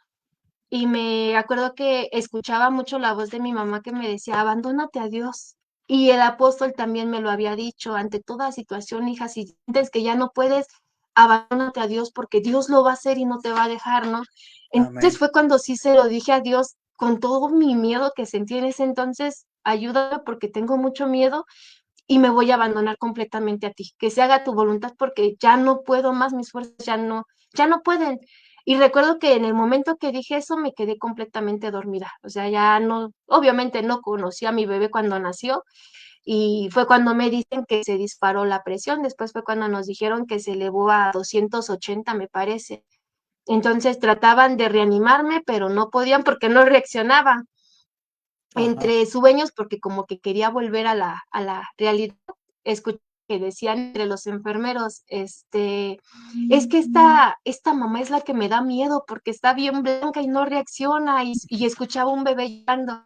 Y me acuerdo que escuchaba mucho la voz de mi mamá que me decía, abandónate a Dios. Y el apóstol también me lo había dicho, ante toda situación, hija, si sientes que ya no puedes, abandónate a Dios porque Dios lo va a hacer y no te va a dejar, ¿no? Entonces Amén. fue cuando sí se lo dije a Dios con todo mi miedo que sentí en ese entonces, ayúdame porque tengo mucho miedo y me voy a abandonar completamente a ti, que se haga tu voluntad porque ya no puedo más, mis fuerzas ya no pueden. Y recuerdo que en el momento que dije eso me quedé completamente dormida, o sea, ya no, obviamente no conocí a mi bebé cuando nació y fue cuando me dicen que se disparó la presión, después fue cuando nos dijeron que se elevó a 280, me parece. Entonces trataban de reanimarme, pero no podían porque no reaccionaba Ajá. entre sueños, porque como que quería volver a la realidad, escuché que decían entre los enfermeros, es que esta mamá es la que me da miedo porque está bien blanca y no reacciona y escuchaba un bebé llorando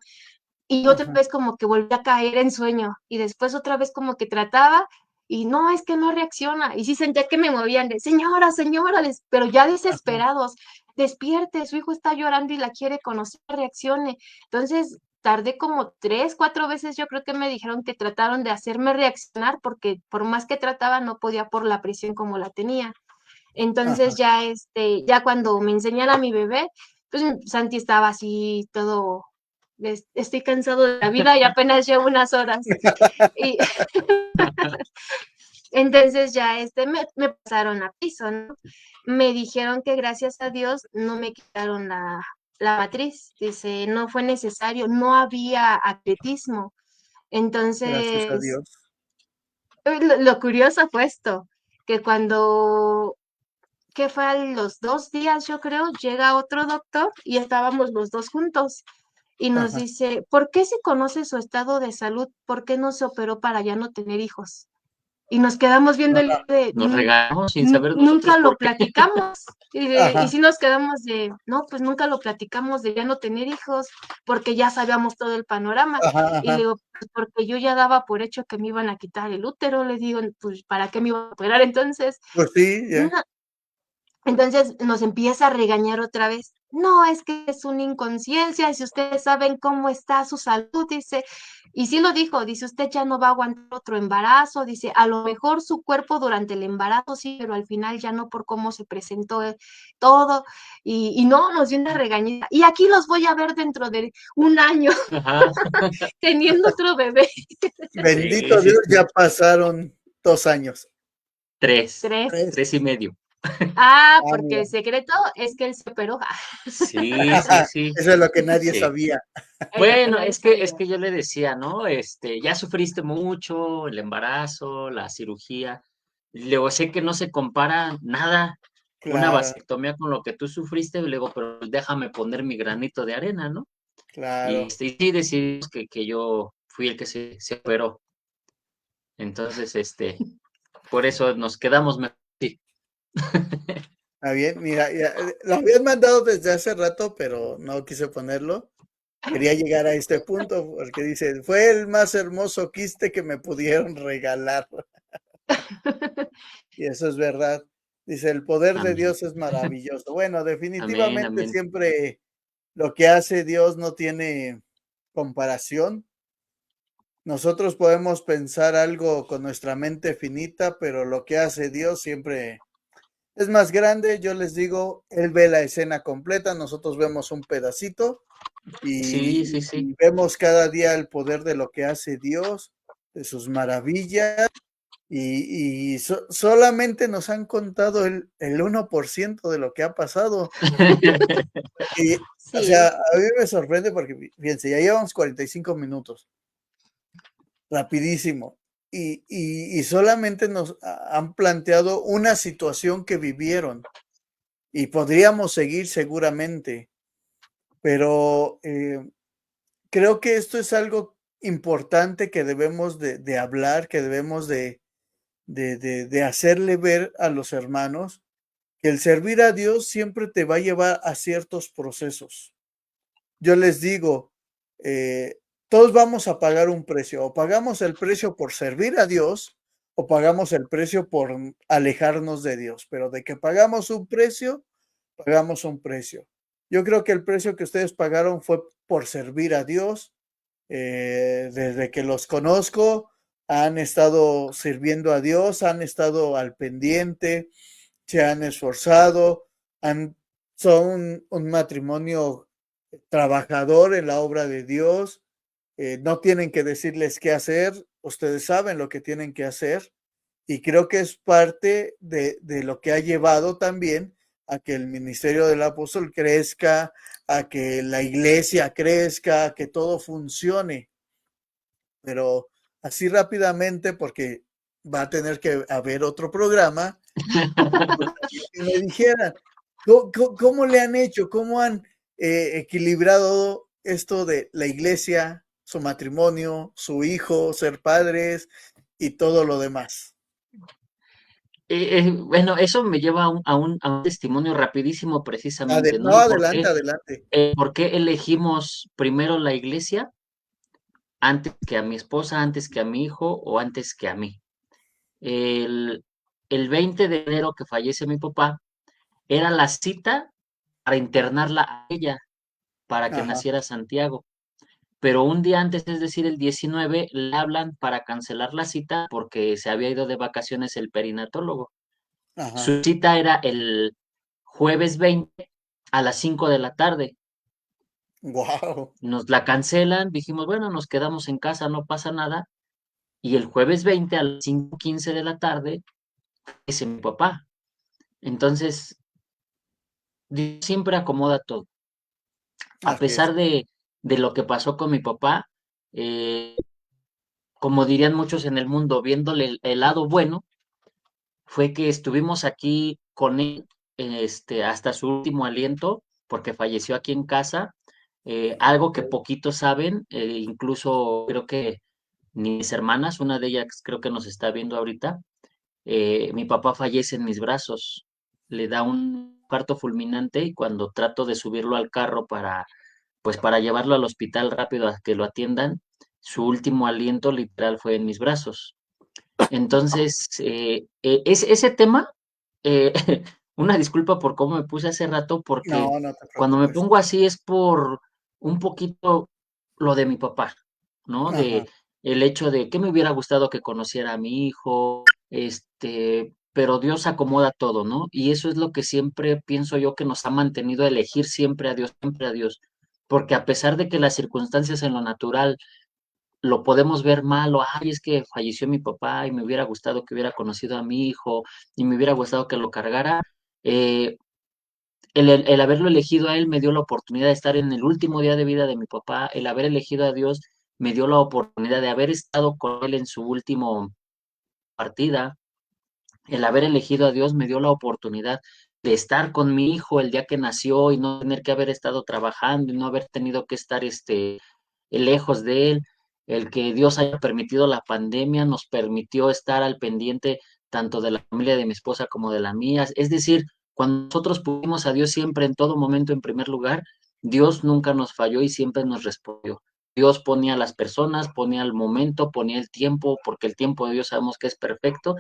y otra Ajá. vez como que volví a caer en sueño y después otra vez como que trataba y no, es que no reacciona y sí sentía que me movían de señora, señora, pero ya Ajá. desesperados, despierte, su hijo está llorando y la quiere conocer, reaccione. Entonces tardé como 3, 4 veces, yo creo que me dijeron que trataron de hacerme reaccionar porque por más que trataba no podía por la presión como la tenía. Entonces Ajá. ya ya cuando me enseñaron a mi bebé, pues Santi estaba así todo, estoy cansado de la vida y apenas llevo unas horas. Y entonces ya me pasaron a piso, ¿no? Me dijeron que gracias a Dios no me quitaron la matriz. Dice, no fue necesario, no había atletismo. Gracias a Entonces, Dios. lo curioso fue esto, que que fue a los 2 días, yo creo, llega otro doctor y estábamos los dos juntos y nos Ajá. dice, ¿por qué si conoce su estado de salud, por qué no se operó para ya no tener hijos? Y nos quedamos viendo Ajá. Nos regalamos sin saber nosotros nunca lo por qué. platicamos. Y Ajá. sí nos quedamos de, no, pues nunca lo platicamos de ya no tener hijos, porque ya sabíamos todo el panorama. Ajá. Y le Ajá. digo, pues porque yo ya daba por hecho que me iban a quitar el útero, le digo, pues ¿para qué me iban a operar entonces? Pues sí, No. ya. Entonces nos empieza a regañar otra vez. No, es que es una inconsciencia, si ustedes saben cómo está su salud, dice, y sí lo dijo, dice, usted ya no va a aguantar otro embarazo, dice, a lo mejor su cuerpo durante el embarazo sí, pero al final ya no por cómo se presentó todo, y no, nos dio una regañita. Y aquí los voy a ver dentro de un año Ajá. teniendo otro bebé. Sí, Bendito sí, Dios, sí. ya pasaron 2 años. Tres, Tres. 3 y medio. Ah, Ah, porque mira. el secreto es que él se operó. Sí, sí, sí. Eso es lo que nadie Sí. sabía. Es lo que Bueno, nadie es que sabía. yo le decía, ¿no? Ya sufriste mucho, el embarazo, la cirugía. Luego sé que no se compara nada una Claro, vasectomía con lo que tú sufriste, luego, pero déjame poner mi granito de arena, ¿no? Y, claro. y sí decidimos que yo fui el que se operó. Entonces, por eso nos quedamos sí. Está bien, mira, ya, lo habían mandado desde hace rato, pero no quise ponerlo. Quería llegar a este punto porque dice, fue el más hermoso quiste que me pudieron regalar. Y eso es verdad. Dice, el poder de Amén. Dios es maravilloso. Bueno, Amén, definitivamente amén. siempre lo que hace Dios no tiene comparación. Nosotros podemos pensar algo con nuestra mente finita, pero lo que hace Dios siempre es más grande. Yo les digo, Él ve la escena completa, nosotros vemos un pedacito Sí, sí, y sí. vemos cada día el poder de lo que hace Dios, de sus maravillas, solamente nos han contado el 1% de lo que ha pasado. Y, o sea, Sí, a mí me sorprende porque, fíjense, ya llevamos 45 minutos, rapidísimo, y solamente nos han planteado una situación que vivieron, y podríamos seguir seguramente, pero creo que esto es algo importante que debemos de hablar, que debemos de hacerle ver a los hermanos, que el servir a Dios siempre te va a llevar a ciertos procesos. Yo les digo, eh, todos vamos a pagar un precio, o pagamos el precio por servir a Dios, o pagamos el precio por alejarnos de Dios, pero de que pagamos un precio, pagamos un precio. Yo creo que el precio que ustedes pagaron fue por servir a Dios. Desde que los conozco, han estado sirviendo a Dios, han estado al pendiente, se han esforzado, han, son un matrimonio trabajador en la obra de Dios. No tienen que decirles qué hacer, ustedes saben lo que tienen que hacer, y creo que es parte de lo que ha llevado también a que el ministerio del apóstol crezca, a que la iglesia crezca, a que todo funcione. Pero así rápidamente, porque va a tener que haber otro programa, me gustaría que me dijeran, ¿cómo le han hecho? ¿Cómo han equilibrado esto de la iglesia, su matrimonio, su hijo, ser padres y todo lo demás? Bueno, eso me lleva a un testimonio rapidísimo precisamente, ¿no? No, adelante, adelante. ¿Por qué elegimos primero la iglesia antes que a mi esposa, antes que a mi hijo o antes que a mí? El, el 20 de enero que fallece mi papá, era la cita para internarla a ella, para que Ajá, naciera Santiago. Pero un día antes, es decir, el 19, le hablan para cancelar la cita porque se había ido de vacaciones el perinatólogo. ajá. Su cita era el jueves 20 a las 5 de la tarde. Wow. Nos la cancelan, dijimos, bueno, nos quedamos en casa, no pasa nada. Y el jueves 20 a las 5:15 de la tarde, es mi papá. Entonces, Dios siempre acomoda todo. A Así es. pesar de lo que pasó con mi papá, eh, como dirían muchos en el mundo, viéndole el lado bueno, fue que estuvimos aquí con él hasta su último aliento, porque falleció aquí en casa. Algo que poquitos saben, incluso creo que ni mis hermanas, una de ellas creo que nos está viendo ahorita, mi papá fallece en mis brazos, le da un parto fulminante y cuando trato de subirlo al carro pues para llevarlo al hospital rápido a que lo atiendan, su último aliento literal fue en mis brazos. Entonces, ese tema, eh, una disculpa por cómo me puse hace rato, porque No, no te cuando me preocupes. pongo así es por un poquito lo de mi papá, ¿no? Ajá. De el hecho de que me hubiera gustado que conociera a mi hijo, pero Dios acomoda todo, ¿no? Y eso es lo que siempre pienso yo que nos ha mantenido a elegir siempre a Dios, porque a pesar de que las circunstancias en lo natural lo podemos ver mal, o ay, es que falleció mi papá y me hubiera gustado que hubiera conocido a mi hijo y me hubiera gustado que lo cargara. eh, el haberlo elegido a él me dio la oportunidad de estar en el último día de vida de mi papá, el haber elegido a Dios me dio la oportunidad de haber estado con él en su último partida, el haber elegido a Dios me dio la oportunidad de estar con mi hijo el día que nació y no tener que haber estado trabajando y no haber tenido que estar lejos de él. El que Dios haya permitido la pandemia nos permitió estar al pendiente tanto de la familia de mi esposa como de la mía. Es decir, cuando nosotros pusimos a Dios siempre en todo momento en primer lugar, Dios nunca nos falló y siempre nos respondió. Dios ponía a las personas, ponía el momento, ponía el tiempo, porque el tiempo de Dios sabemos que es perfecto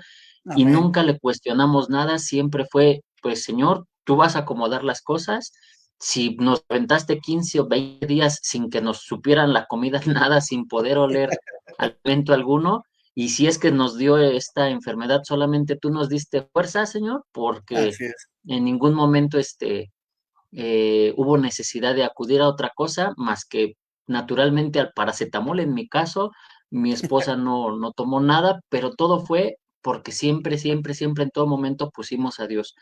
y Amén. nunca le cuestionamos nada, siempre fue, pues Señor, tú vas a acomodar las cosas si nos aventaste 15 o 20 días sin que nos supieran la comida nada, sin poder oler alimento alguno, y si es que nos dio esta enfermedad, solamente tú nos diste fuerza, Señor, porque Así es. en ningún momento hubo necesidad de acudir a otra cosa más que naturalmente al paracetamol en mi caso. Mi esposa no tomó nada, pero todo fue porque siempre, siempre, siempre en todo momento pusimos a Dios.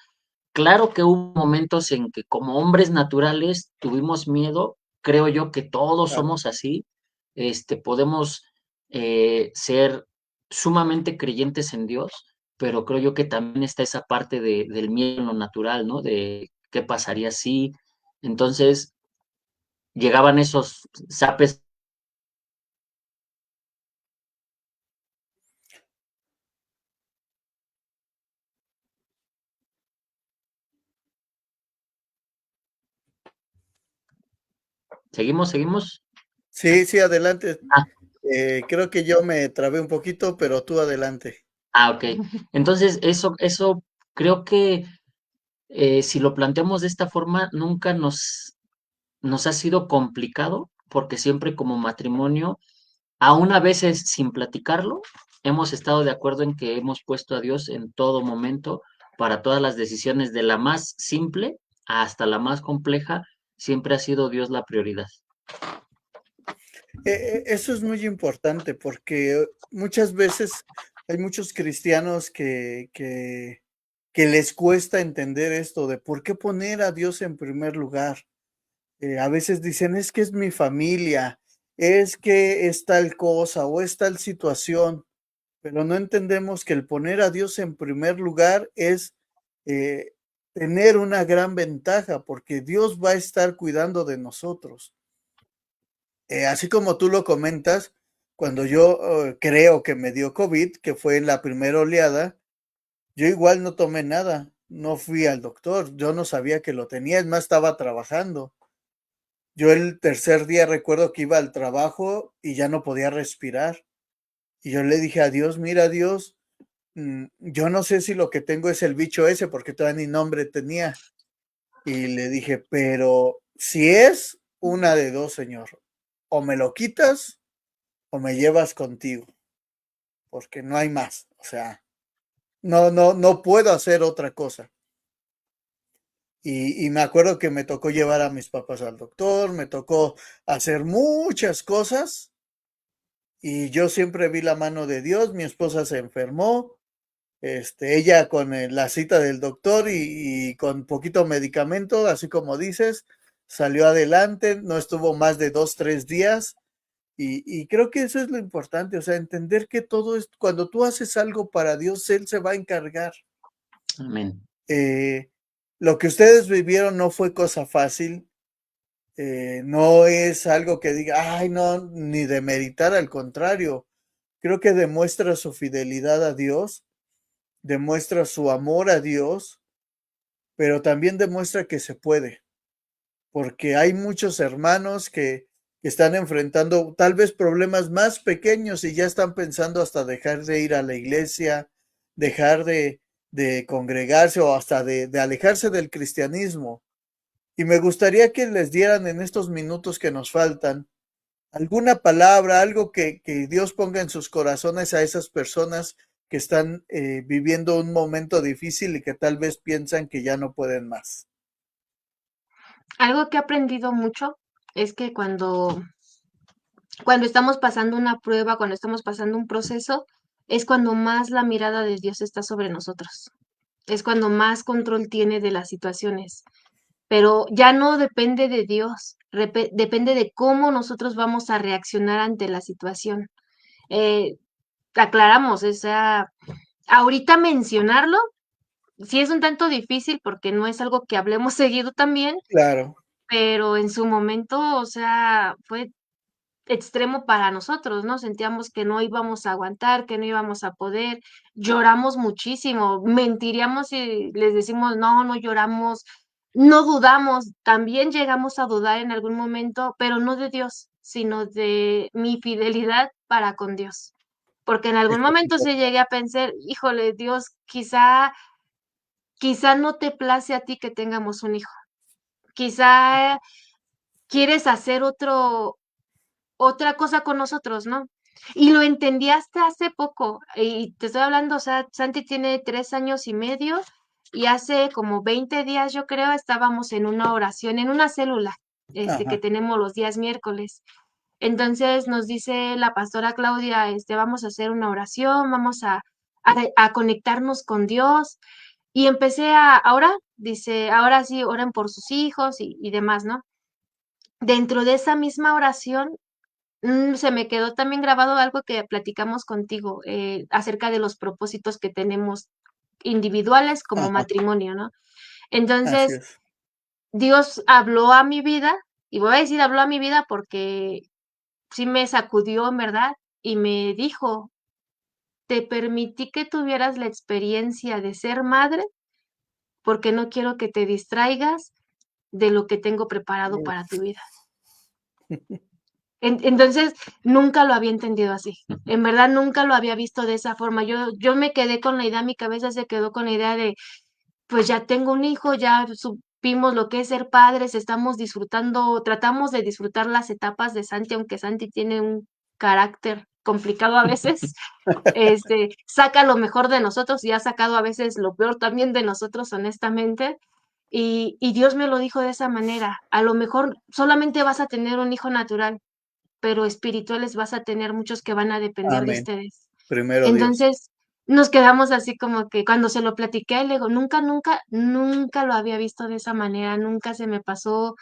Claro que hubo momentos en que como hombres naturales tuvimos miedo, creo yo que todos Claro. somos así, podemos ser sumamente creyentes en Dios, pero creo yo que también está esa parte del miedo en lo natural, ¿no? De qué pasaría si. Entonces llegaban esos zapes. ¿Seguimos, seguimos? Sí, sí, adelante. Ah, Creo que yo me trabé un poquito, pero tú adelante. ok. Entonces eso creo que si lo planteamos de esta forma, nunca nos ha sido complicado, porque siempre como matrimonio, aún a veces sin platicarlo, hemos estado de acuerdo en que hemos puesto a Dios en todo momento para todas las decisiones, de la más simple hasta la más compleja, siempre ha sido Dios la prioridad. Eso es muy importante porque muchas veces hay muchos cristianos que les cuesta entender esto de por qué poner a Dios en primer lugar. A veces dicen, es que es mi familia, es que es tal cosa o es tal situación, pero no entendemos que el poner a Dios en primer lugar es eh, tener una gran ventaja porque Dios va a estar cuidando de nosotros. Así como tú lo comentas, cuando yo creo que me dio COVID, que fue en la primera oleada, yo igual no tomé nada, no fui al doctor, yo no sabía que lo tenía, es más, estaba trabajando. Yo el tercer día recuerdo que iba al trabajo y ya no podía respirar. Y yo le dije a Dios, mira Dios, yo no sé si lo que tengo es el bicho ese, porque todavía ni nombre tenía. Y le dije, pero si es una de dos, Señor, o me lo quitas o me llevas contigo, porque no hay más. O sea, no puedo hacer otra cosa. Y me acuerdo que me tocó llevar a mis papás al doctor, me tocó hacer muchas cosas y yo siempre vi la mano de Dios. Mi esposa se enfermó, ella con la cita del doctor y con poquito medicamento, así como dices, salió adelante, no estuvo más de 2, 3 días. Y creo que eso es lo importante, o sea, entender que todo es, cuando tú haces algo para Dios, Él se va a encargar. Amén. Eh, lo que ustedes vivieron no fue cosa fácil, no es algo que diga, ay, no, ni de meditar, al contrario, creo que demuestra su fidelidad a Dios, demuestra su amor a Dios, pero también demuestra que se puede, porque hay muchos hermanos que están enfrentando tal vez problemas más pequeños y ya están pensando hasta dejar de ir a la iglesia, dejar de congregarse o hasta de alejarse del cristianismo. Y me gustaría que les dieran en estos minutos que nos faltan alguna palabra, algo que Dios ponga en sus corazones a esas personas que están viviendo un momento difícil y que tal vez piensan que ya no pueden más. Algo que he aprendido mucho es que cuando estamos pasando una prueba, cuando estamos pasando un proceso, es cuando más la mirada de Dios está sobre nosotros. Es cuando más control tiene de las situaciones. Pero ya no depende de Dios, depende de cómo nosotros vamos a reaccionar ante la situación. Eh, aclaramos, o sea, ahorita mencionarlo sí es un tanto difícil porque no es algo que hablemos seguido también, Claro, pero en su momento, o sea, fue extremo para nosotros, ¿no? Sentíamos que no íbamos a aguantar, que no íbamos a poder, lloramos muchísimo, mentiríamos si les decimos, no, no lloramos, no dudamos, también llegamos a dudar en algún momento, pero no de Dios, sino de mi fidelidad para con Dios. Porque en algún eso es momento sí importante. llegué a pensar, híjole, Dios, quizá no te place a ti que tengamos un hijo. quizá quieres hacer otra cosa con nosotros, ¿no? Y lo entendí hasta hace poco, y te estoy hablando, o sea, Santi tiene 3 años y medio, y hace como 20 días, yo creo, estábamos en una oración, en una célula, que Ajá. tenemos los días miércoles. Entonces nos dice la pastora Claudia, vamos a hacer una oración, vamos a conectarnos con Dios. Y empecé a orar, dice, ahora sí, oren por sus hijos y demás, ¿no? Dentro de esa misma oración, se me quedó también grabado algo que platicamos contigo, acerca de los propósitos que tenemos individuales como Ajá. matrimonio, ¿no? Así Entonces, es. Dios habló a mi vida, y voy a decir habló a mi vida porque sí me sacudió en verdad, y me dijo: "Te permití que tuvieras la experiencia de ser madre, porque no quiero que te distraigas de lo que tengo preparado para tu Uf. vida". Entonces, nunca lo había entendido así. En verdad, nunca lo había visto de esa forma. Yo me quedé con la idea, mi cabeza se quedó con la idea de, pues, ya tengo un hijo, ya supimos lo que es ser padres, estamos disfrutando, tratamos de disfrutar las etapas de Santi, aunque Santi tiene un carácter complicado a veces, saca lo mejor de nosotros y ha sacado a veces lo peor también de nosotros, honestamente. Y Dios me lo dijo de esa manera: "A lo mejor solamente vas a tener un hijo natural, pero espirituales vas a tener muchos que van a depender de Amén. ustedes". Primero Dios. Entonces, nos quedamos así como que cuando se lo platiqué a él, le digo: "Nunca, nunca, nunca lo había visto de esa manera, nunca se me pasó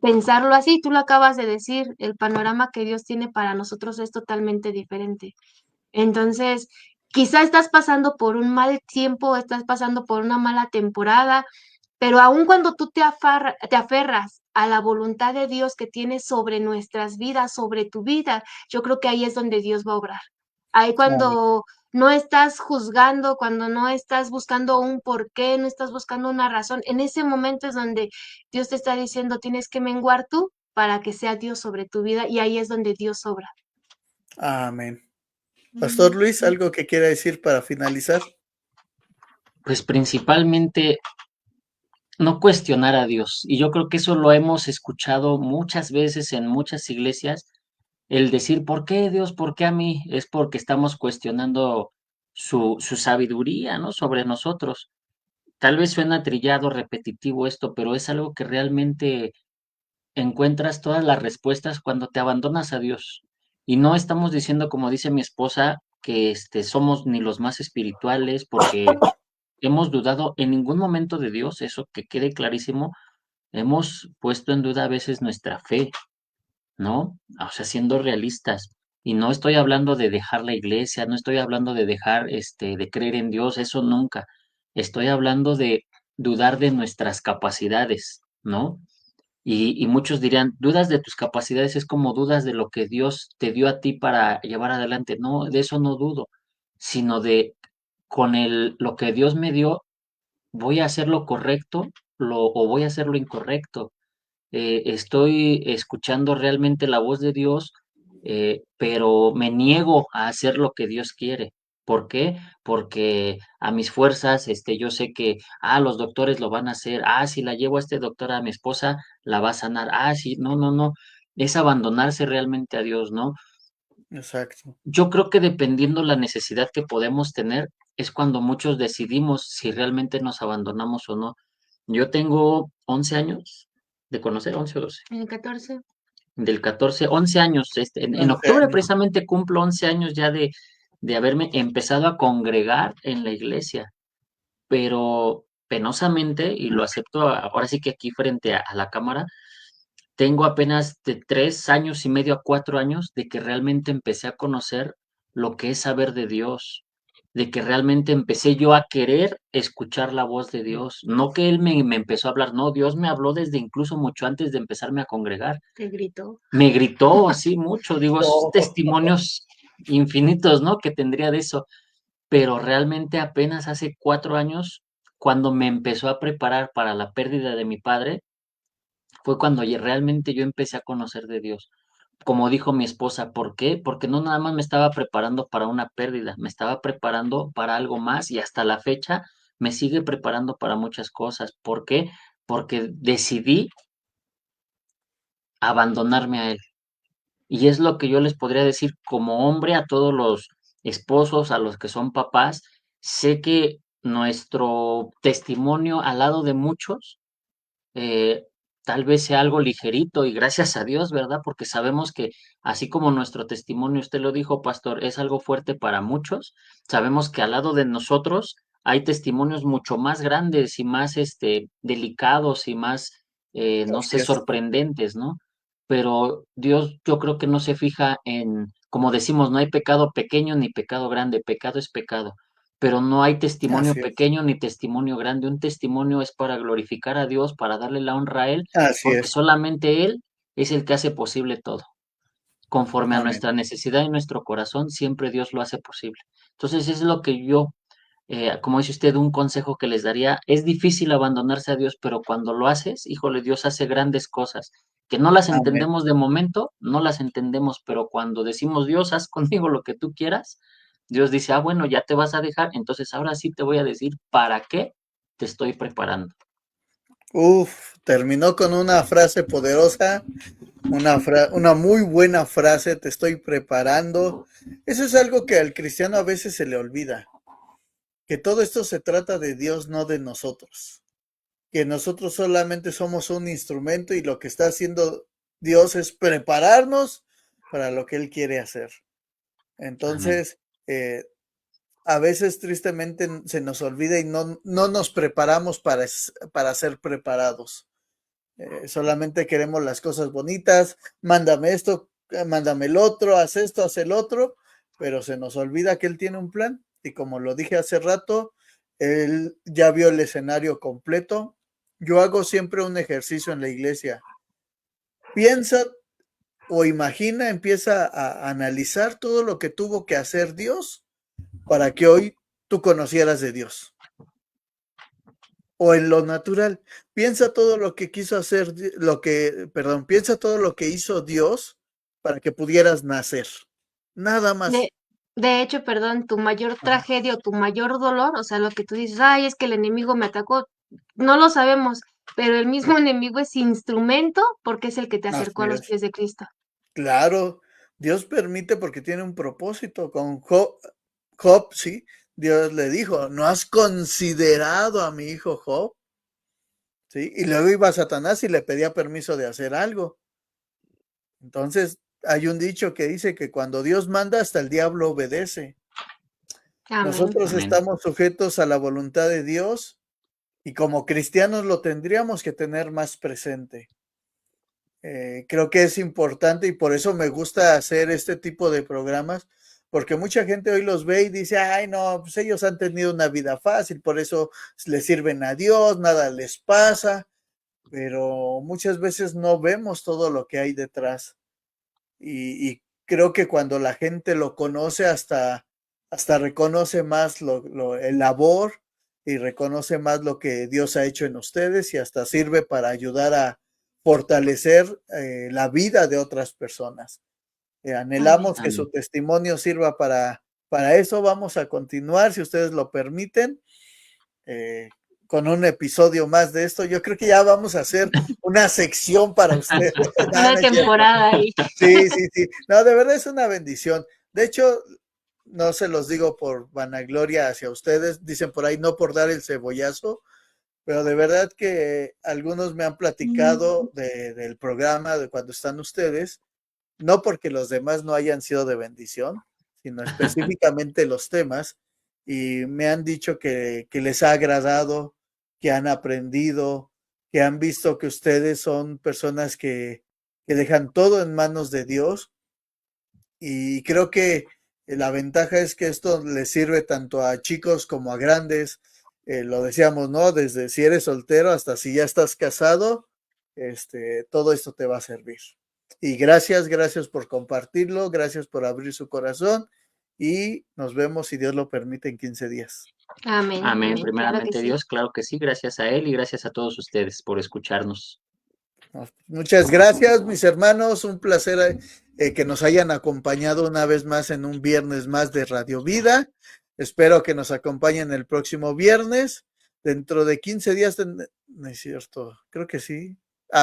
pensarlo así". Tú lo acabas de decir, el panorama que Dios tiene para nosotros es totalmente diferente. Entonces, quizá estás pasando por un mal tiempo, estás pasando por una mala temporada, pero aun cuando tú te aferras a la voluntad de Dios que tiene sobre nuestras vidas, sobre tu vida, yo creo que ahí es donde Dios va a obrar. Ahí Amén. cuando no estás juzgando, cuando no estás buscando un porqué, no estás buscando una razón, en ese momento es donde Dios te está diciendo: "Tienes que menguar tú para que sea Dios sobre tu vida", y ahí es donde Dios obra. Amén. Pastor Luis, ¿algo que quiera decir para finalizar? Pues principalmente no cuestionar a Dios. Y yo creo que eso lo hemos escuchado muchas veces en muchas iglesias, el decir, ¿por qué Dios? ¿Por qué a mí? Es porque estamos cuestionando su sabiduría, ¿no? Sobre nosotros. Tal vez suena trillado, repetitivo esto, pero es algo que realmente encuentras todas las respuestas cuando te abandonas a Dios. Y no estamos diciendo, como dice mi esposa, que somos ni los más espirituales, porque hemos dudado en ningún momento de Dios, eso que quede clarísimo. Hemos puesto en duda a veces nuestra fe, ¿no? O sea, siendo realistas. Y no estoy hablando de dejar la iglesia, no estoy hablando de dejar, de creer en Dios, eso nunca. Estoy hablando de dudar de nuestras capacidades, ¿no? Y muchos dirían, dudas de tus capacidades es como dudas de lo que Dios te dio a ti para llevar adelante. No, de eso no dudo, sino de lo que Dios me dio, voy a hacer lo correcto, o voy a hacer lo incorrecto. Estoy escuchando realmente la voz de Dios, pero me niego a hacer lo que Dios quiere. ¿Por qué? Porque a mis fuerzas, yo sé que, los doctores lo van a hacer, si la llevo a este doctor a mi esposa, la va a sanar, sí, no, no, no, es abandonarse realmente a Dios, ¿no? Exacto. Yo creo que dependiendo la necesidad que podemos tener, es cuando muchos decidimos si realmente nos abandonamos o no. Yo tengo 11 años de conocer, 11 o 12. En el 14. Del 14, 11 años, en 11 octubre años. precisamente cumplo 11 años ya de haberme empezado a congregar en la iglesia, pero penosamente, y lo acepto ahora sí que aquí frente a la cámara, tengo apenas de 3 años y medio a 4 años de que realmente empecé a conocer lo que es saber de Dios, de que realmente empecé yo a querer escuchar la voz de Dios, no que Él me empezó a hablar, no, Dios me habló desde incluso mucho antes de empezarme a congregar. Te gritó. Me gritó así mucho, digo, esos Oh, testimonios infinitos, ¿no? Que tendría de eso, pero realmente apenas hace 4 años, cuando me empezó a preparar para la pérdida de mi padre, fue cuando realmente yo empecé a conocer de Dios. Como dijo mi esposa, ¿por qué? Porque no nada más me estaba preparando para una pérdida, me estaba preparando para algo más y hasta la fecha me sigue preparando para muchas cosas. ¿Por qué? porque decidí abandonarme a Él. Y es lo que yo les podría decir como hombre a todos los esposos, a los que son papás. Sé que nuestro testimonio al lado de muchos eh, tal vez sea algo ligerito y gracias a Dios, ¿verdad? Porque sabemos que así como nuestro testimonio, usted lo dijo, pastor, es algo fuerte para muchos, sabemos que al lado de nosotros hay testimonios mucho más grandes y más delicados y más, no Así sé, es. sorprendentes, ¿no? Pero Dios yo creo que no se fija en, como decimos, no hay pecado pequeño ni pecado grande, pecado es pecado, pero no hay testimonio Así es. pequeño ni testimonio grande. Un testimonio es para glorificar a Dios, para darle la honra a Él, Así porque es. solamente Él es el que hace posible todo. Conforme a Amén. nuestra necesidad y nuestro corazón, siempre Dios lo hace posible. Entonces es lo que yo, como dice usted, un consejo que les daría, es difícil abandonarse a Dios, pero cuando lo haces, híjole, Dios hace grandes cosas, que no las Amén. entendemos de momento, no las entendemos, pero cuando decimos, Dios, haz conmigo lo que tú quieras, Dios dice, ah, bueno, ya te vas a dejar, entonces ahora sí te voy a decir para qué te estoy preparando. Uf, terminó con una frase poderosa, una muy buena frase, te estoy preparando. Eso es algo que al cristiano a veces se le olvida, que todo esto se trata de Dios, no de nosotros, que nosotros solamente somos un instrumento y lo que está haciendo Dios es prepararnos para lo que Él quiere hacer. Amén. Entonces, a veces tristemente se nos olvida y no nos preparamos para ser preparados. Solamente queremos las cosas bonitas, mándame esto, mándame el otro, haz esto, haz el otro, pero se nos olvida que Él tiene un plan y como lo dije hace rato, Él ya vio el escenario completo. Yo hago siempre un ejercicio en la iglesia. Piensa o imagina, empieza a analizar todo lo que tuvo que hacer Dios para que hoy tú conocieras de Dios. O en lo natural, piensa todo lo que quiso hacer, piensa todo lo que hizo Dios para que pudieras nacer. Nada más. De, de hecho, perdón, tu mayor Ajá. tragedia o tu mayor dolor, o sea, lo que tú dices, ay, es que el enemigo me atacó, no lo sabemos, pero el mismo enemigo es instrumento porque es el que te acercó Así a los es. pies de Cristo. Claro, Dios permite porque tiene un propósito. Con Job, sí, Dios le dijo, ¿no has considerado a mi hijo Job? ¿Sí? Y luego iba Satanás y le pedía permiso de hacer algo. Entonces, hay un dicho que dice que cuando Dios manda, hasta el diablo obedece. Amén. Nosotros Amén. estamos sujetos a la voluntad de Dios y como cristianos lo tendríamos que tener más presente. Creo que es importante y por eso me gusta hacer este tipo de programas, porque mucha gente hoy los ve y dice, ay, no, pues ellos han tenido una vida fácil, por eso les sirven a Dios, nada les pasa, pero muchas veces no vemos todo lo que hay detrás. Y creo que cuando la gente lo conoce, hasta reconoce más el labor y reconoce más lo que Dios ha hecho en ustedes y hasta sirve para ayudar a fortalecer la vida de otras personas. Amén. Anhelamos que Amén. su testimonio sirva para eso. Vamos a continuar, si ustedes lo permiten, eh, con un episodio más de esto. Yo creo que ya vamos a hacer una sección para ustedes. No, Una no es cierto. temporada ahí. Sí, sí, sí. No, de verdad es una bendición. De hecho, no se los digo por vanagloria hacia ustedes, dicen por ahí no por dar el cebollazo, pero de verdad que algunos me han platicado del programa de cuando están ustedes, no porque los demás no hayan sido de bendición, sino específicamente los temas, y me han dicho que les ha agradado, que han aprendido, que han visto que ustedes son personas que dejan todo en manos de Dios y creo que la ventaja es que esto le sirve tanto a chicos como a grandes. Lo decíamos, ¿no? Desde si eres soltero hasta si ya estás casado, todo esto te va a servir. Y gracias por compartirlo, gracias por abrir su corazón y nos vemos, si Dios lo permite, en 15 días. Amén, Amén. amén. Claro que Primeramente sí. Dios, claro que sí, gracias a Él y gracias a todos ustedes por escucharnos. Muchas gracias, mis hermanos. Un placer que nos hayan acompañado una vez más en un viernes más de Radio Vida. Espero que nos acompañen el próximo viernes. dentro de 15 días, no es cierto, creo que sí.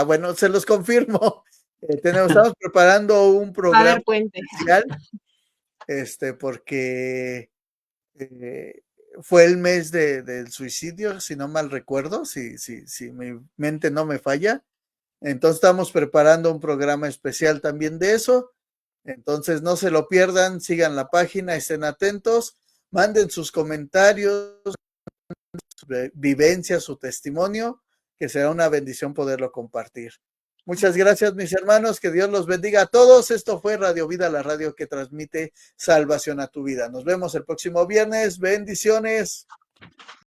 Bueno, se los confirmo. Estamos preparando un Va a programa haber puente. especial, porque fue el mes del suicidio, si no mal recuerdo, si mi mente no me falla. Entonces estamos preparando un programa especial también de eso. Entonces no se lo pierdan, sigan la página, estén atentos, manden sus comentarios, su vivencia, su testimonio, que será una bendición poderlo compartir. Muchas gracias, mis hermanos, que Dios los bendiga a todos. Esto fue Radio Vida, la radio que transmite salvación a tu vida. Nos vemos el próximo viernes. Bendiciones.